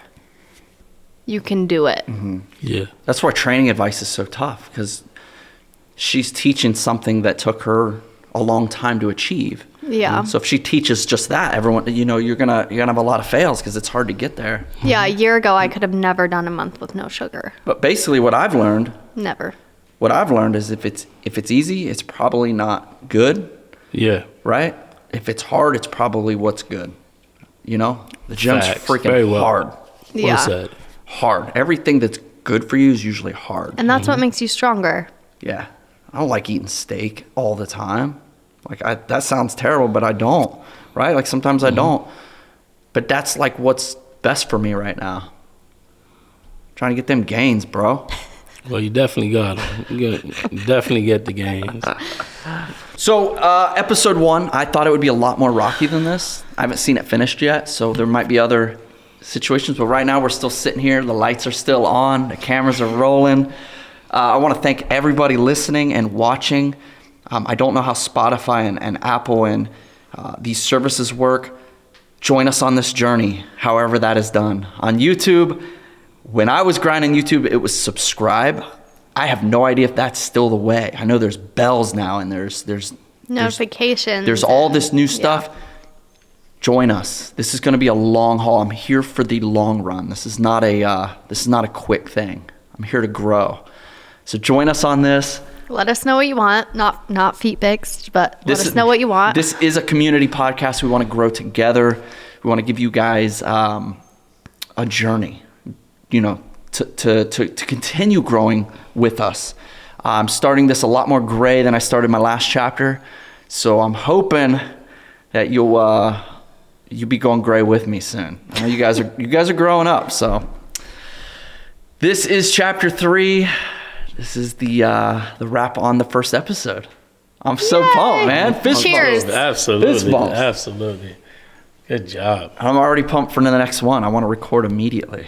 you can do it. Mm-hmm. Yeah. That's why training advice is so tough, because she's teaching something that took her a long time to achieve. Yeah. So if she teaches just that, everyone, you're gonna have a lot of fails because it's hard to get there. Yeah, a year ago I could have never done a month with no sugar. But basically, what I've learned is if it's easy, it's probably not good. Yeah. Right? If it's hard, it's probably what's good. The gym's Facts. freaking Very well. hard. Yeah. Well said. Hard. Everything that's good for you is usually hard. And that's what makes you stronger. Yeah. I don't like eating steak all the time. Like that sounds terrible, but I don't, right? Like sometimes I don't. But that's like what's best for me right now. Trying to get them gains, bro. Well, you definitely got them. You definitely get the gains. So episode 1, I thought it would be a lot more rocky than this. I haven't seen it finished yet, so there might be other situations. But right now we're still sitting here. The lights are still on. The cameras are rolling. I want to thank everybody listening and watching. I don't know how Spotify and Apple and these services work. Join us on this journey, however that is done. On YouTube, when I was grinding YouTube, it was subscribe. I have no idea if that's still the way. I know there's bells now and there's Notifications. There's all this new stuff. Yeah. Join us. This is going to be a long haul. I'm here for the long run. This is not a quick thing. I'm here to grow. So join us on this. Let us know what you want. Not feet pics, but let us know what you want. This is a community podcast. We want to grow together. We want to give you guys a journey, to continue growing with us. I'm starting this a lot more gray than I started my last chapter, so I'm hoping that you'll be going gray with me soon. I know you guys are growing up. So this is chapter 3. This is the wrap on the first episode. I'm so pumped, man. Fist Cheers. bumps. Absolutely. Fist bumps. Absolutely. Good job. I'm already pumped for the next one. I want to record immediately.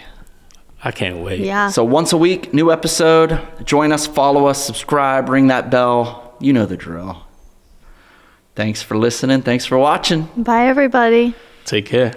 I can't wait. Yeah. So once a week, new episode. Join us, follow us, subscribe, ring that bell. You know the drill. Thanks for listening. Thanks for watching. Bye, everybody. Take care.